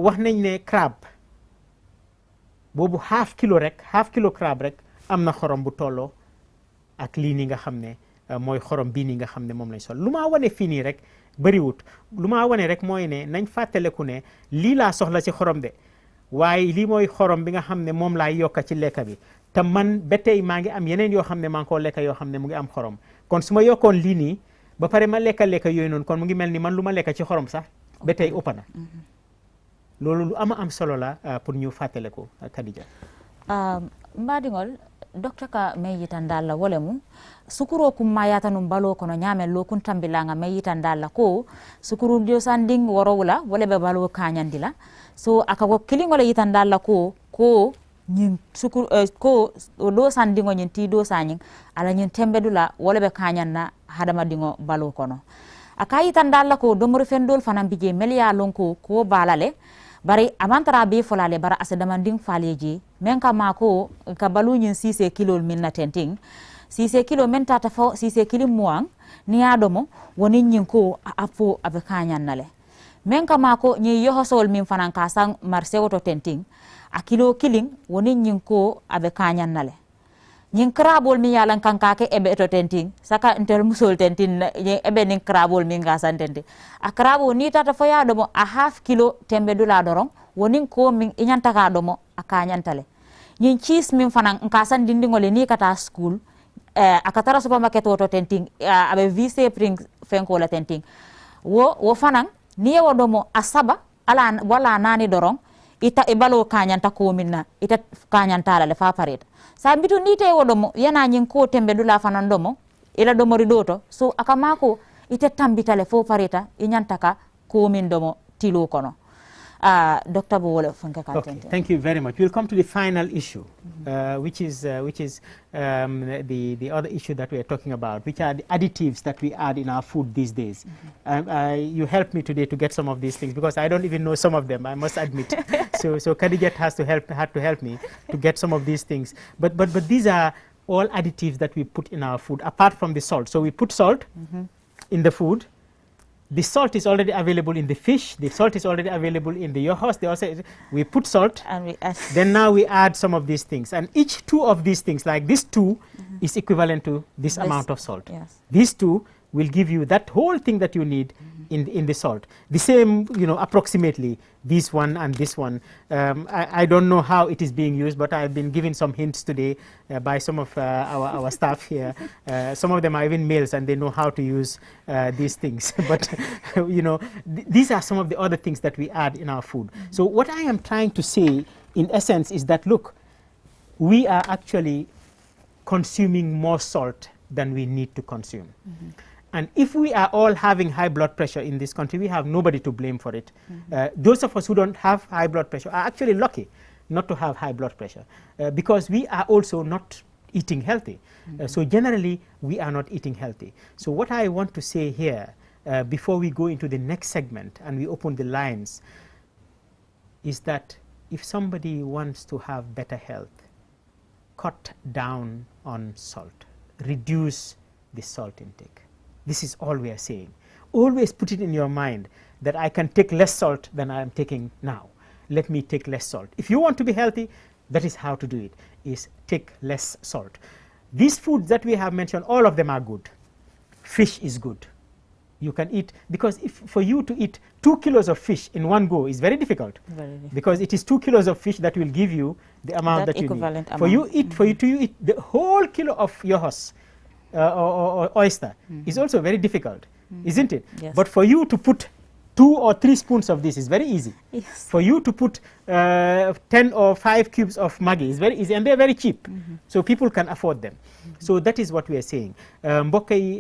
wax nañ ne crab boobu half kilo crab rek am na xorom bu tolloo ak lii nii nga xam ne mooy xorom bii nii nga xam ne moom lañ sol. lu maa wane fii nii rek bëriwut, lu maa wane rek mooy ne nañ fàttaleku ne lii laa soxla ci xorom de waaye lii mooy xorom bi nga xam ne moom laay yokka ci lekka bi te man ba tey maa ngi am yeneen yoo xam ne maa ngi koo lekka yoo xam ne mu ngi am xorom. kon su ma yokkoon lii nii ba pare ma lekka yooyu noonu kon mu ngi mel ni man lu ma lekka ci xorom sax ba tey ëpp na. loolu lu am solo la pour ñu fàttale ko Khadija. mbaɗigol docteur ka me yitandalla wolemu sukuro kum mayata num balo kono nyame lo kun tambilanga me yitandalla ko sukuru dio sanding worowula wole be balo kanyandila so aka ko kilingole yitandalla ko nyin sukuru ko do sandingo nyin ti do sanyin ala nyin tembedula wole be kanyanna hadama dingo balo kono aka yitandalla ko domori fendol fanam bije meliya lonko ko balale bari amantara be folale bara asedamanding faleji men kama ko ka balu nyin 6 kilo min na tenting 6 kilo men tata fo 6 kilo muang ni adomo woni nyin ko apo abe kanyan nale men kama ko nyi yohosol min fanan ka sang marse woto tenting a kilo killing woni nyin ko abe kanyan nale nyin krabol mi yalan kanka ke ebe to tenting saka intel musol tentin ebe nin krabol min ga santente a krabo ni tata fo ya domo a half kilo tembe dula dorong wonin ko min inyanta ka domo akanyantale nyin cheese min fanan nka san dindingole ni kata school akatara supermarket woto tenting abe vise pring fenko la tenting wo fanan ni wo domo asaba ala wala nani dorong ita ibalo kanyanta ko minna ita kanyanta la fa pareta sa bitu nite wodomo yana nyin ko tembe dula fanan domo ila domo ridoto so akamako ite tambitale fo pareta inyantaka ko min domo tilo kono Dr. Bowole funke okay, thank you very much. We'll come to the final issue, which is the other issue that we are talking about, which are the additives that we add in our food these days. You helped me today to get some of these things because I don't even know some of them, I must admit. so Khadijat had to help me to get some of these things. But these are all additives that we put in our food apart from the salt. So we put salt in the food. The salt is already available in the fish. The salt is already available in the yohos. We put salt, and then now we add some of these things. And each 2 of these things, like this 2, is equivalent to this amount of salt. Yes. These 2 will give you that whole thing that you need in the salt. The same, approximately, this one and this one. I don't know how it is being used, but I've been given some hints today by some of our staff here. Some of them are even males and they know how to use these things. But, these are some of the other things that we add in our food. So what I am trying to say, in essence, is that, look, we are actually consuming more salt than we need to consume. And if we are all having high blood pressure in this country, we have nobody to blame for it. Those of us who don't have high blood pressure are actually lucky not to have high blood pressure because we are also not eating healthy. So generally, we are not eating healthy. So what I want to say here, before we go into the next segment and we open the lines, is that if somebody wants to have better health, cut down on salt, reduce the salt intake. This is all we are saying. Always put it in your mind that I can take less salt than I am taking now. Let me take less salt. If you want to be healthy, that is how to do it, is take less salt. These foods that we have mentioned, all of them are good. Fish is good. You can eat, because for you to eat 2 kilos of fish in one go is very difficult. Because it is 2 kilos of fish that will give you the amount that you need. For you to eat the whole kilo of yohos, or oyster is also very difficult, isn't it? Yes. But for you to put 2 or 3 spoons of this is very easy. Yes. For you to put 10 or 5 cubes of Maggi is very easy, and they're very cheap. So people can afford them. So that is what we are saying. Mbokk yi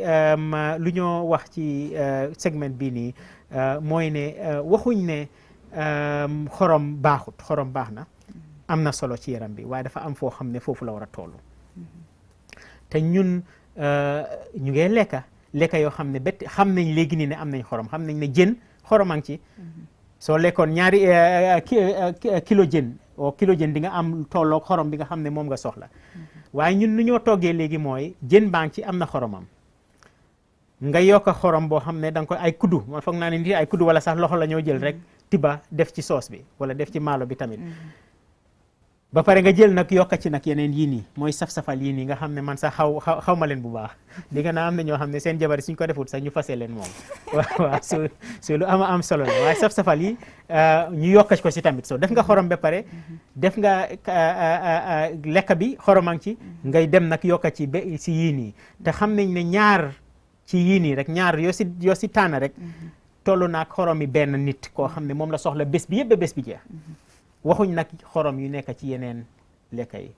lu ñoo wax ci segment bi nii mooy ne waxuñ ne xorom baaxut, xorom baax na, am na solo ci yaram bi, waaye dafa am foo xam ne foofu la war a tollu. Te ñun ñu ngi lekka yoo xam ne bet xam nañ léegi nii ne am nañ xorom, xam nañ ne jën xorom a ngi ci. soo lekkoon ñaari kilo jën o kilo jën di nga am tolloog xorom bi nga xam ne moom nga soxla. waaye ñun nu ñoo toggee léegi mooy jën baa ngi ci am na xoromam, nga yokk xorom boo xam ne da nga koy ay kuddu, man foog naa ne nit ay kuddu wala sax loxo la ñoo jël rek tiba def ci soos bi wala def ci maalo bi tamit. ba pare nga jël nag yokka ci nag yeneen yii nii mooy saf-safal yii nii nga xam ne man sax xaw ma leen bu baax. di nga naa am na ñoo xam ne seen jabar suñ ko defut sax ñu fase leen moom. waaw so lu am solo la waaye saf-safal yi ñu yokka ko si tamit. so def nga xorom ba pare def nga lekk bi xoromang ci ngay dem nag yokka ci ba si yii nii te xam nañ ne ñaar ci yii nii rek ñaar yoo si tànn rek tollu naag xoromi benn nit koo xam ne moom la soxla bés bi yëpp ba bés bi jeex. waxuñ nag xorom yu nekk ci yeneen lekka yi.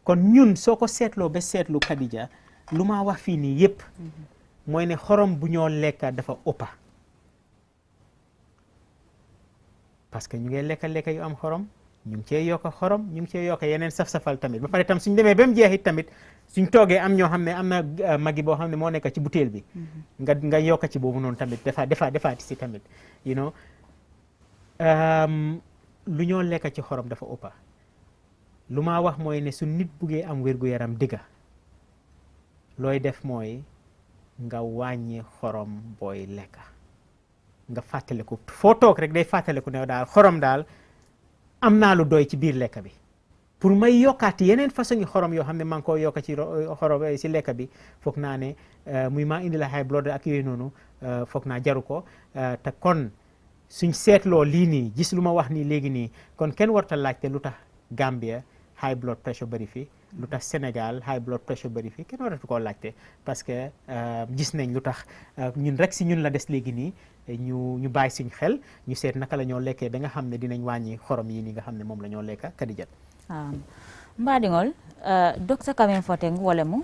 kon ñun soo ko seetloo ba seetlu Khadija lu ma wax fii nii yëpp mooy ne xorom bu ñoo lekka dafa ëppa parce que ñu ngi lekka yu am xorom ñu ngi cee yokk xorom ñu ngi cee yokk yeneen saf-safal tamit ba pare tam suñ demee ba mu jeexit tamit suñ toogee am ñoo xam ne am na magi boo xam ne moo nekk ci butéel bi nga yokk ci boobu noonu tamit defaati si tamit you know lu ñoo lekk ci xorom dafa ëppa lu ma wax mooy ne su nit buggee am wér-gu-yaram digga looy def mooy nga wàññi xorom booy lekka nga fàttaliku foo toog rek day fàttaliku ne daal xorom daal am naa lu doy ci biir lekka bi pour may yokkaati yeneen façon yi xorom yoo xam ne maa ngi koo yokka ci xorom si lekka bi foog naa ne muy maa indi la high blood ak yooyu noonu foog naa jaru ko te kon suñ seetloo lii nii gis lu ma wax nii léegi nii kon kenn warta laajte lu tax Gambia high blood pressure bëri fi lu tax Sénégal high blood pressure bëri fi kenn waratu koo laajte parce que gis nañ lu tax ñun rek si ñun la des léegi nii ñu bàyyi suñ xel ñu seet naka la ñoo lekkee ba nga xam ne dinañ wàññi xorom yi nii nga xam ne moom la ñoo lekka Kadijat mbaɗigol docteur kamin foten wole mum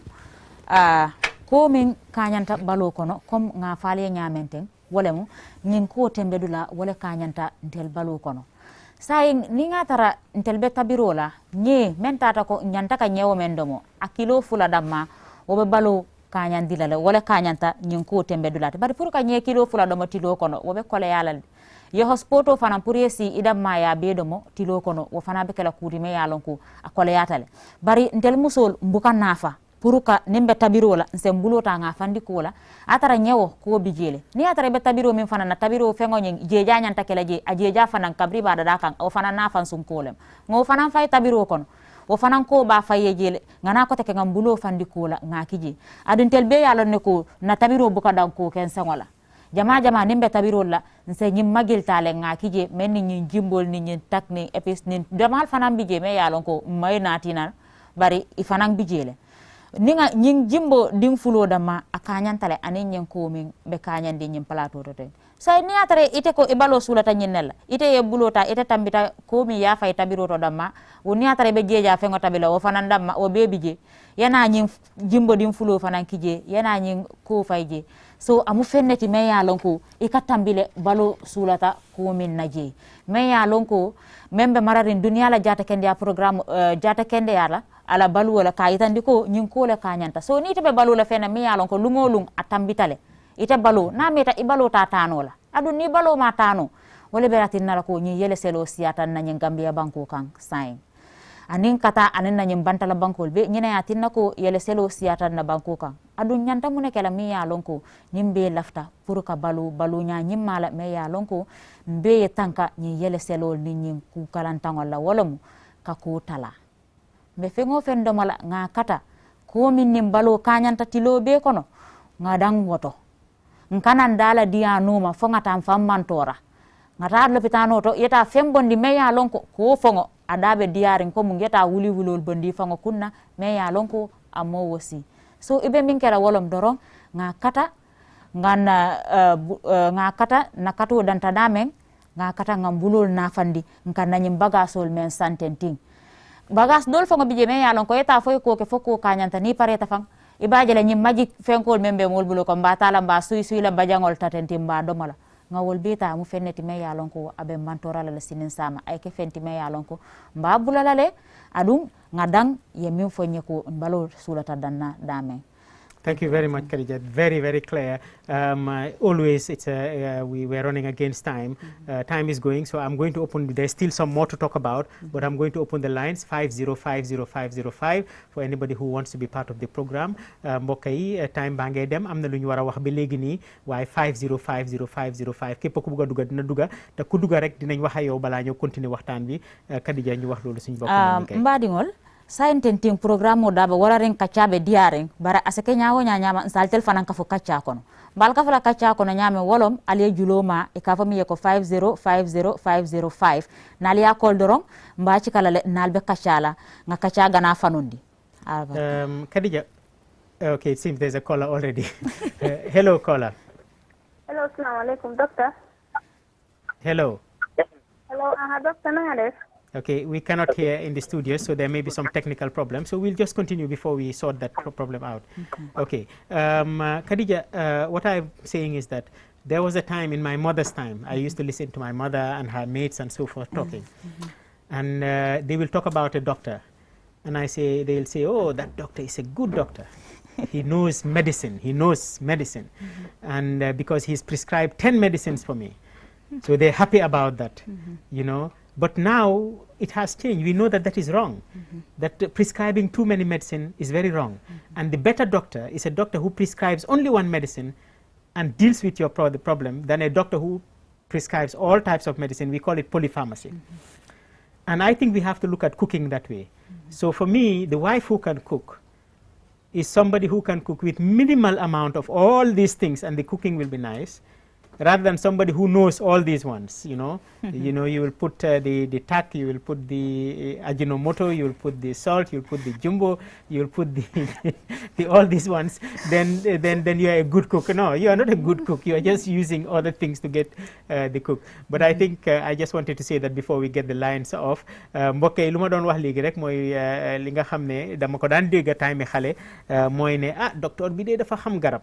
ko min kañanta balo kono comme nga faale ñamenten wole mum ñin ko tembedula wole kañanta ntel balo kono say ni nga tara ntel be tabiro la ñe men tata ko ñanta ka ñewo men domo a kilo fula damma wobe balo kañan dilale wole kañanta ñin ko tembedula bari pour ka ñe kilo fula domo tilo kono wobe kole yalal yo hospital fana pour yesi idam ma ya be domo tilo kono wo fana be kala kuri me yalon ko akole yatale bari ntel musol mbuka nafa pour ka nimbe tabiro la nsem bulota nga fandi ko la atara nyewo ko bijele ni atara be tabiro min fana na tabiro fengo nyi jeja nyanta kala je ajeja fana kabri bada dakan o fana nafa sun kolem ngo fana fay tabiro kono o fana ko ba faye jele ngana ko teke ngam bulo fandi ko la nga kiji adun tel be yalon ne ko na tabiro buka dan ko ken sangola jama nimbe tabiro la nse nyim magil tale nga kije men ni jimbol ni nyi takni epis ni damal fana bije me yalon ko may natina bari ifana bijele ninga nying jimbo ding fulo dama akanyantale anin nyen ko min be kanyande nyen plateau to ten say ni atare ite ko ibalo sulata nyennella ite ye bulota ite tambita ko mi ya fay tabiro to dama woni atare be jeja fengo tabila wo fanan dama o bebije yana nyin jimbo ding fulo fanan kije yana nyin ko fayje so amu fenneti me ya lonko e katambile balo sulata ko min naje me ya lonko membe mararin dunya la jata kende ya programme jata kende yala ala balu wala kayitandi ko nyin ko le kanyanta so ni tebe balu la fena mi yalon ko lungolung atambitale ite balu na meta ibalo ta tano la adu ni balo ma tano wala beratin na ko nyi yele selo siata na nyin Gambia banko kan sain anin kata anin na nyin bantala bankol be nyina yatin na ko yele selo siata na banko kan adu nyanta mun kala mi yalon ko nyimbe lafta pour ka balu nya nyimmala me yalon ko be tanka nyi yele selo ni nyin ku kalantangol la wala mu ka ko tala be fengo fendo mala nga kata ko min nim balo kanyanta tilo be kono nga dang woto nkanan dala dia numa fonga tam fammantora ngata lopitano to yeta fembondi meya lonko ko fongo adabe diarin ko mun yeta wuli wulol bondi fongo kunna meya lonko amo wosi so ibe min kera wolom doron nga kata nga kata nakato danta damen nga kata ngambulol nafandi nkanna nyim bagasol men santenting bagas dol fango bije me yalon ko eta foy ko ke foko kanyanta ni pareta fang ibaje la nyim maji fenkol membe mol bulo ko mbatala mba suy la bajangol tatenti mba domala ngawol beta mu fenneti me yalon ko abe mantora la sinin sama ay ke fenti me yalon ko mba bulala le adum ngadang yemin fonye ko mbalo sulata danna dame. Thank you very much, Khadija. Very, very clear. Always, we were running against time. Time is going, so I'm going to open. There's still some more to talk about, but I'm going to open the lines 50500505 for anybody who wants to be part of the program. Mbokk yi time baa ngee dem am na lu ñu war a wax ba léegi nii waaye 50500505 képp ku bugg a dugga dina dugga te ku dugga rek dinañ wax ak yow balaa ñoo continuer waxtaan bi Khadija ñu wax loolu suñu bopp. Mbadingol saintenting programme daba wararen kacabe diaren bara asake nyaawo nyama saltel fanan kafu kacha kono bal ka fala kacha kono nyame wolom aliye juloma e ka fami ko 5050505 nali ya kol dorong mbaci kala le nalbe kachala nga kacha gana fanundi. Khadija, okay, it seems there's a caller already. Hello caller. Hello, assalamu alaikum doctor. Hello. Hello, doctor na def. Okay, we cannot hear in the studio, so there may be some technical problems. So we'll just continue before we sort that problem out. Okay, Khadija, what I'm saying is that there was a time in my mother's time, I used to listen to my mother and her mates and so forth talking. And they will talk about a doctor. And they'll say, oh, that doctor is a good doctor. He knows medicine. And because he's prescribed 10 medicines for me. So they're happy about that, you know. But now it has changed. We know that that is wrong. That prescribing too many medicine is very wrong. And the better doctor is a doctor who prescribes only one medicine and deals with your the problem than a doctor who prescribes all types of medicine. We call it polypharmacy. And I think we have to look at cooking that way. So for me, the wife who can cook is somebody who can cook with minimal amount of all these things, and the cooking will be nice, rather than somebody who knows all these ones, you know. You know, you will put the tack, you will put the Ajinomoto, you will put the salt, you will put the jumbo, you will put the all these ones, then you are a good cook. No, you are not a good cook. You are just using other things to get the cook. But I think I just wanted to say that before we get the lines off. Mbokk yi lu ma doon wax léegi rek mooy li nga xam ne dama ko daan dégg time xale mooy ne docteur bi de dafa xam garab.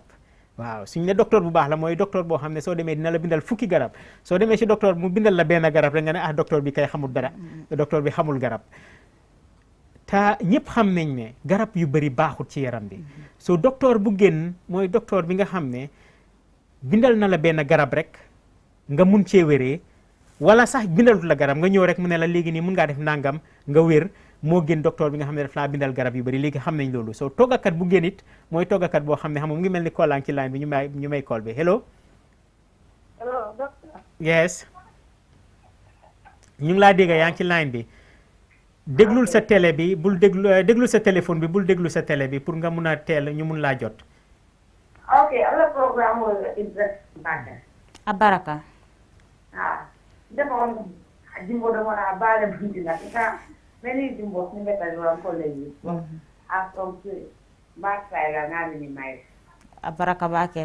waaw suñu ne docteur bu baax la mooy docteur boo xam ne soo demee dina la bindal fukki garab soo demee ci docteur mu bindal la benn garab rek nga ne docteur bi kay xamul dara docteur bi xamul garab ta ñëpp xam nañ ne garab yu bari baaxut ci yaram bi so docteur bu gën mooy docteur bi nga xam ne bindal na la benn garab rek nga mun cee wéree wala sax bindalut la garab nga ñëw rek mu ne la léegi nii mun ngaa def nangam nga wér moo gën docteur bi nga xam ne daf laa bindal garab yu bari léegi xam nañ loolu so toggakat bu gën it mooy toggakat boo xam ne xam mu ngi mel ni koolaan ci line bi ñu may call bi hello. hello doctor. yes. ñu ngi laa dégg yaa ngi ci line bi. déglul sa télé bi bul déglul sa téléphone bi bul déglu sa télé bi pour nga mun a teel ñu mun laa jot. ok ala programme wala interest banque. Abaraka. defoon jimbo dama naa baale bundi na ka many jimbo ni beta lo ko leyi from back side ngani ni mai Abaraka bake.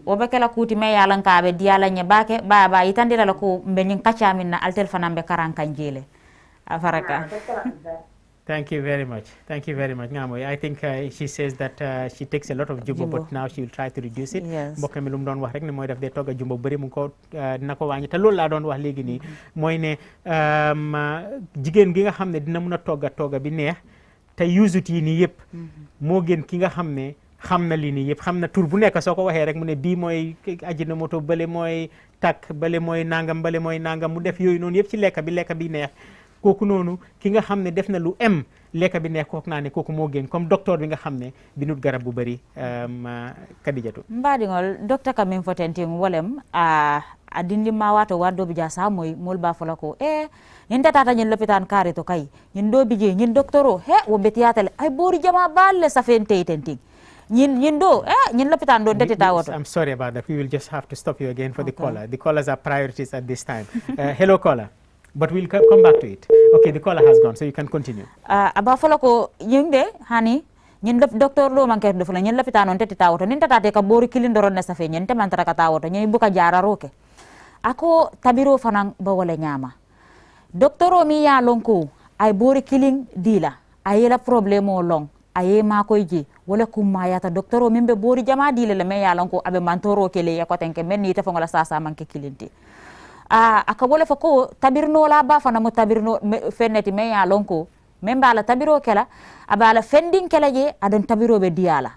Wobekela kuti me yalan ka be diala nye bake ba itandira la ko mbenyin kacha min na altel fanambe karankan jele. Abaraka. Thank you very much. Thank you very much, Ngamoy. I think she says that she takes a lot of jumbo, but now she will try to reduce it. Yes. Mbokk mi lu mu doon wax rek ne mooy daf dee togg jumbo bëri mu ko dina ko wàññi te loolu laa doon wax léegi nii mooy ne jigéen gi nga xam ne dina mun a togga bi neex te usut yi nii yëpp moo gën ki nga xam ne xam na lii nii yëpp xam na tur bu nekk soo ko waxee rek mu ne bii mooy Ajinomoto bële mooy takk bële mooy nangam mu def yooyu noonu yëpp ci lekk bi neex kooku noonu ki nga xam ne def na lu lekk bi neex kooku naa ne kooku moo gën comme docteur bi nga xam ne binut garab bu bëri Kadijatu mbaɗigol docteur kam min fotentin wolem a dindi ma wato waddo bi jasa moy mol ba fala ko ñin tata ñin lopitan kare to kay ñin do bi je ñin docteur o wo betiyatale ay bori jama balle safen teytenting ñin do ñin lopitan do deteta woto. I'm sorry about that. We will just have to stop you again for the caller. The callers are priorities at this time. Hello caller. But we'll come back to it. Okay, the caller has gone, so you can continue. Aba fala ko yinde hani ñin docteur lo man kay do fala ñin lopitan on teti tawoto nin tata te ka bori kilindoro na safe ñin te man tara ka tawoto ñi buka jara roke ako tabiro fanan ba wala nyama docteur o mi ya lonko ay bori kilin dila ay la problème o long ay ma koy ji wala kuma yata docteur o mimbe bori jama dile le me ya lonko abe mantoro kele ya ko tenke men ni te fa ngola sasa man ke kilinti aka wala fa ko tabirno la ba fana mo tabirno fenneti me ya lonko memba la tabiro kela abala fending kela je adon tabiro be diala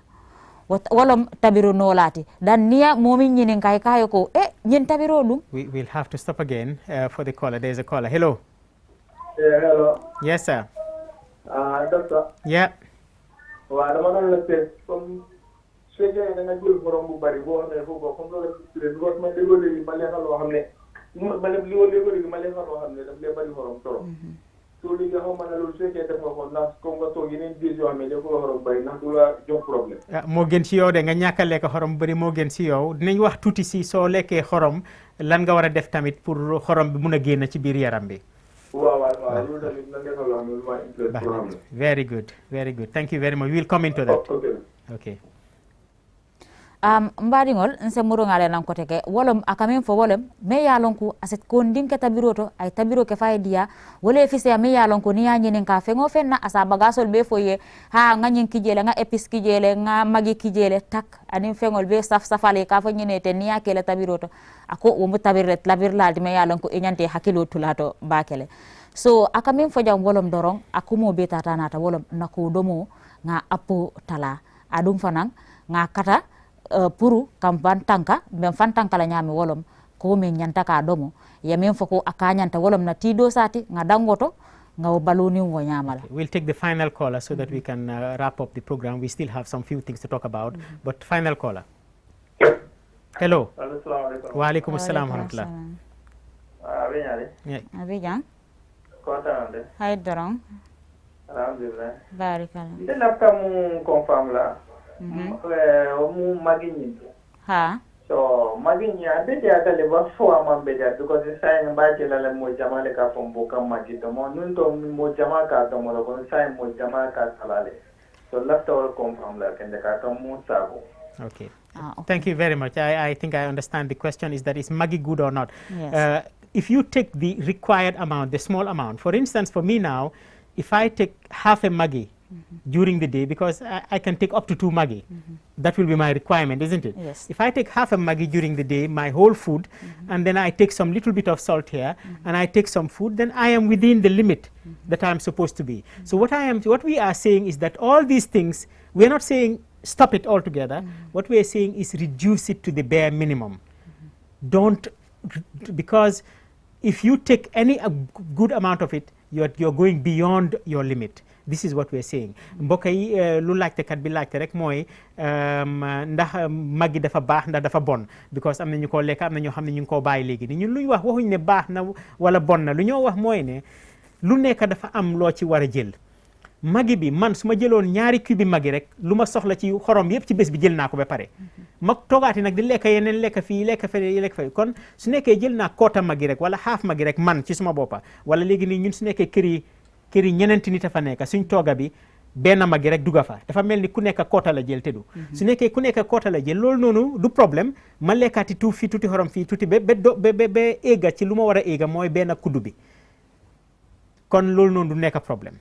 wala tabiro no lati dan niya momin nyinin kay kayo ko nyin tabiro dum. We will have to stop again for the caller. There is a caller. Hello. Yeah, hello. Yes sir. Doctor. Yeah. Wa dama non la té comme suñu da nga jël borom bu bari bo xamné foko comme do la ko ma déggo légui ma léxal lo xamné ma li wo déggo légui ma léxal lo xamné daf lay bari borom toro so li nga xamana lu séké def nga ko ndax ko nga to yeneen bis yo xamné def ko borom bari ndax du la jox problème moo gën ci yow de nga ñàkk a lekk xorom bari moo gën ci yow dinañ wax tuuti si soo lekkee xorom lan nga war a def tamit pour xorom bi mun a génn ci biir yaram bi. waaw loolu tamit na ngeen la loolu ma interest very good thank you very much we will come into that. Okay. mbaɗigol nse murungale nan kote ke wolom akamin fo wolom me yalonku aset kondin ke tabiro to ay tabiro ke fay dia wole fise me yalonku ni yanyinin ka fengo fenna asa bagasol be foye ha nganyin kijele nga epis kijele nga magi kijele tak anin fengol be saf safale ka fo nyine te niya ke la tabiro to ako wo mutabirret labir laldi me yalonku inyante hakilo tulato bakele so akamin fo jam wolom dorong akumo be tatanata wolom nako domo nga apo tala adum fanang nga kata puru kam fantanka ben fantanka la nyami wolom ko men nyanta ka domo ya men foko akanyanta wolom na tido sati nga dangoto nga baloni ngo nyamala. We'll take the final caller so that we can wrap up the program. We still have some few things to talk about, but final caller. Hello. Assalamu alaikum. Wa alaikum assalam wa rahmatullah. Abidjan. Kontaan de. Hay dorong. Alhamdulillah. Barikalla. Ite nafta mu confirm la. Mu magi nyinto. Ha. So magi nya de ya kale ba fo am be da because sai ngba ke la mo jama le ka fo mbo kam magi to mo nun to mo jama ka to mo ko sai mo jama ka salale. So lafta all confirm la kende ka to mu sabo. Okay. Okay. Thank you very much. I think I understand the question is that is magi good or not? Yes. If you take the required amount, the small amount, for instance, for me now, if I take half a magi during the day, because I can take up to 2 magi, that will be my requirement, isn't it? Yes. If I take half a magi during the day, my whole food, and then I take some little bit of salt here, and I take some food, then I am within the limit that I am supposed to be. So what we are saying is that all these things, we are not saying stop it altogether. What we are saying is reduce it to the bare minimum. Don't, because if you take any good amount of it, you're going beyond your limit. This is what we are saying. mbokk yi lu laajte kat bi laajte rek mooy ndax magi dafa baax ndax dafa bon, because am na ñu ko lekk, am na ñoo xam ne ñu ngi koo bàyyi léegi ni ñun lu ñu wax waxuñ ne baax na wala bon na, lu ñoo wax mooy ne lu nekk dafa am loo ci war a jël. magi bi man su ma jëloon ñaari cubi magi rek lu ma soxla ci xorom yëpp ci bés bi jël naa ko ba pare. ma toogaati nag di lekk yeneen lekk fii lekk fee lekk fee kon su nekkee jël naa koota magi rek wala xaaf magi rek man ci suma boppa wala léegi nii ñun su nekkee kër yi ñeneenti nit a fa nekk suñ tooga bi benn magi rek duga fa dafa mel ni ku nekk koota la jël te du su nekkee ku nekk koota la jël loolu noonu du problème ma lekkaati fii tuuti xorom fii tuuti ba éega ci lu ma war a éega mooy benn kuddu bi kon loolu noonu du nekk problème.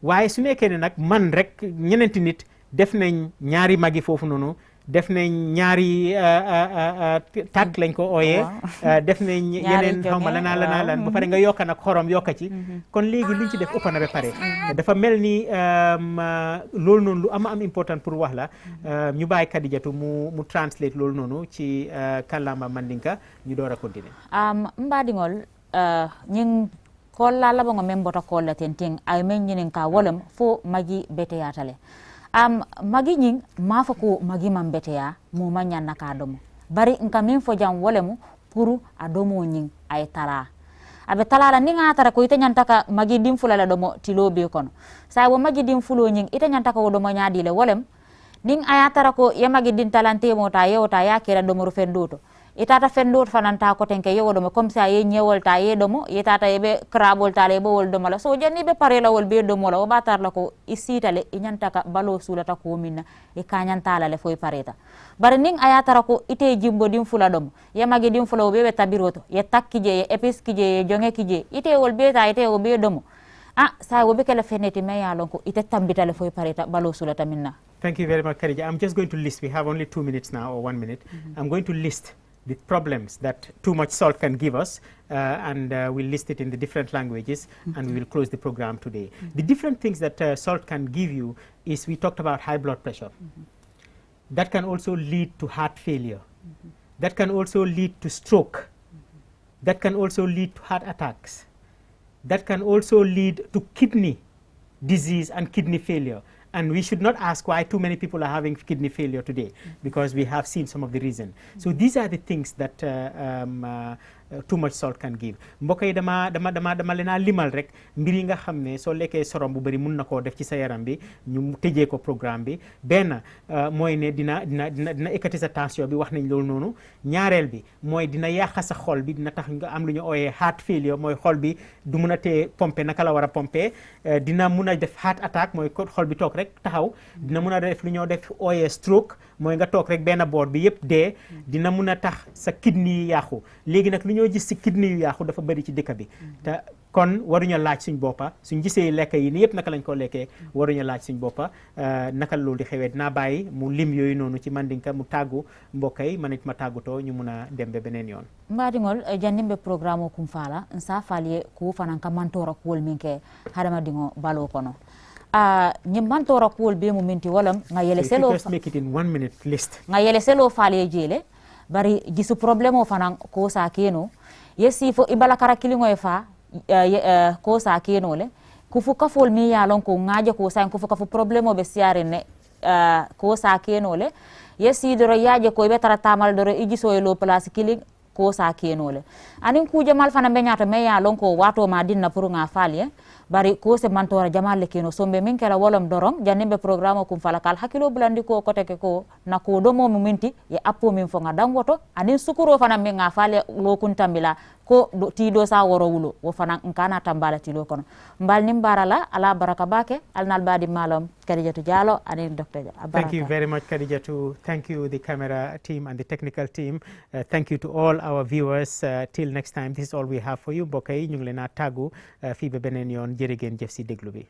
waaye su nekkee ne nag man rek ñeneenti nit def nañ ñaari magi foofu noonu def nañ ñaari tàkk lañ ko ooyee def nañ yeneen xaw ma lanaa lan ba pare nga yokka nag xorom yokka ci kon léegi luñ ci def ëpp na ba pare dafa mel ni loolu noonu lu am important pour wax la ñu bàyyi Kadijatu mu translate loolu noonu ci kàllaama Mandinka ñu door a continuer. Mbaɗigol ñing kolla labango men bota kolla tenting ay men ñinin ka wolem fo magi beteyatale magi ñing ma fa ko magi man beteya mu ma ñanna ka domo bari nka min fo jam wolemu pour a domo ñing ay tala abe talala ni nga tara ko ite ñanta ka magi dim fulala domo tilo be kono say wo magi dim fulo ñing ite ñanta ko domo ñaadi le wolem ning aya tara ko ya magi din talante mota yewta ya kera domo fendoto itata fendoto fananta ko tenke yewo domo comme ça ye ñewol ta ye domo itata yebe krabol ta le bo wol domo la so janni be pare la wol be domo la o batar la ko isitale inyanta ka balo sulata ko minna e kanyanta la le foy pareta bare ning aya tara ko ite jimbo dim fula domo ye magi dim fula o be tabiroto ye takkije ye epis kije ye jonge kije ite wol be ta ite o be domo sa wo be kala feneti me ya lon ko ite tambita le foy pareta balo sulata minna. Thank you very much, Khadija. I'm just going to list, we have only 2 minutes now or 1 minute. I'm going to list the problems that too much salt can give us, and we'll list it in the different languages, and we will close the program today. The different things that salt can give you is, we talked about high blood pressure. That can also lead to heart failure. That can also lead to stroke. That can also lead to heart attacks. That can also lead to kidney disease and kidney failure. And we should not ask why too many people are having kidney failure today, because we have seen some of the reason. So these are the things that too much salt can give. mbokk yi dama leen a limal rek mbir yi nga xam ne soo lekkee sorom bu bëri mun na koo def ci sa yaram bi ñu tëjee ko programme bi. benn mooy ne dina ekkati sa tension bi, wax nañ loolu noonu. ñaareel bi mooy dina yàq sa xol bi, dina tax nga am lu ñu ooyee heart failure, mooy xol bi du mun a tee pompe naka la war a pompe. dina mun a def heart attack, mooy xol bi toog rek taxaw. dina mun a def lu ñoo def ooyee stroke, mooy nga toog rek benn boor bi yëpp dee dina mun a tax sa kidney yi yàqu léegi nag li ñoo gis si kidney yu yàqu dafa bëri ci dëkk bi te kon waruñu laaj suñ boppa suñ gisee lekk yi ni yëpp naka lañ ko lekkee waruñu laaj suñ boppa naka loolu di xewee dinaa bàyyi mu lim yooyu noonu ci mandinka mu tàggu mbokk yi man it ma tàggutoo ñu mun a dem ba beneen yoon mbaɗigol jannimɓe programme o kum faala sa falie ku fanan ka mantora kuwol min ke hadamadiŋo balo kono ñim mantora kuwol be mu minti walam nga yele selo just make it in 1 minute list nga yele selo faale jeele bari gisu problème o fanan ko sa keno yesi fo ibala kara kiliŋo e fa ko sa keno le kufu kafol mi yalon ko ngaje ko sa kufu kafu problème o be siare ne ko sa keno le yesi doro yaje ko be tara tamal doro igiso e lo place kiliŋ ko sa keno le anin ku jamal fana be nyato me yalon ko wato ma dinna pour nga faali bari ko se mantora jamal le keno sombe min kala wolom dorong janimbe programme kum falakal hakilo bulandi ko kote ke ko na ko do mo minti e appo min fo nga dangoto anin sukuro fana min nga faale lo kun tambila ko ti do sa woro wulo wo fana nkana tambala ti lo kono mbal nim barala ala baraka bake alnal badi malam Khadijatu Jallow anin Dr. Abaraka. Thank you very much Khadijatu. Thank you the camera team and the technical team. Thank you to all our viewers. Till next time, this is all we have for you. Mbokk yi ñu ngi leen a tàggu fii ba beneen yoon jërë ngeen jëf si déglu bi.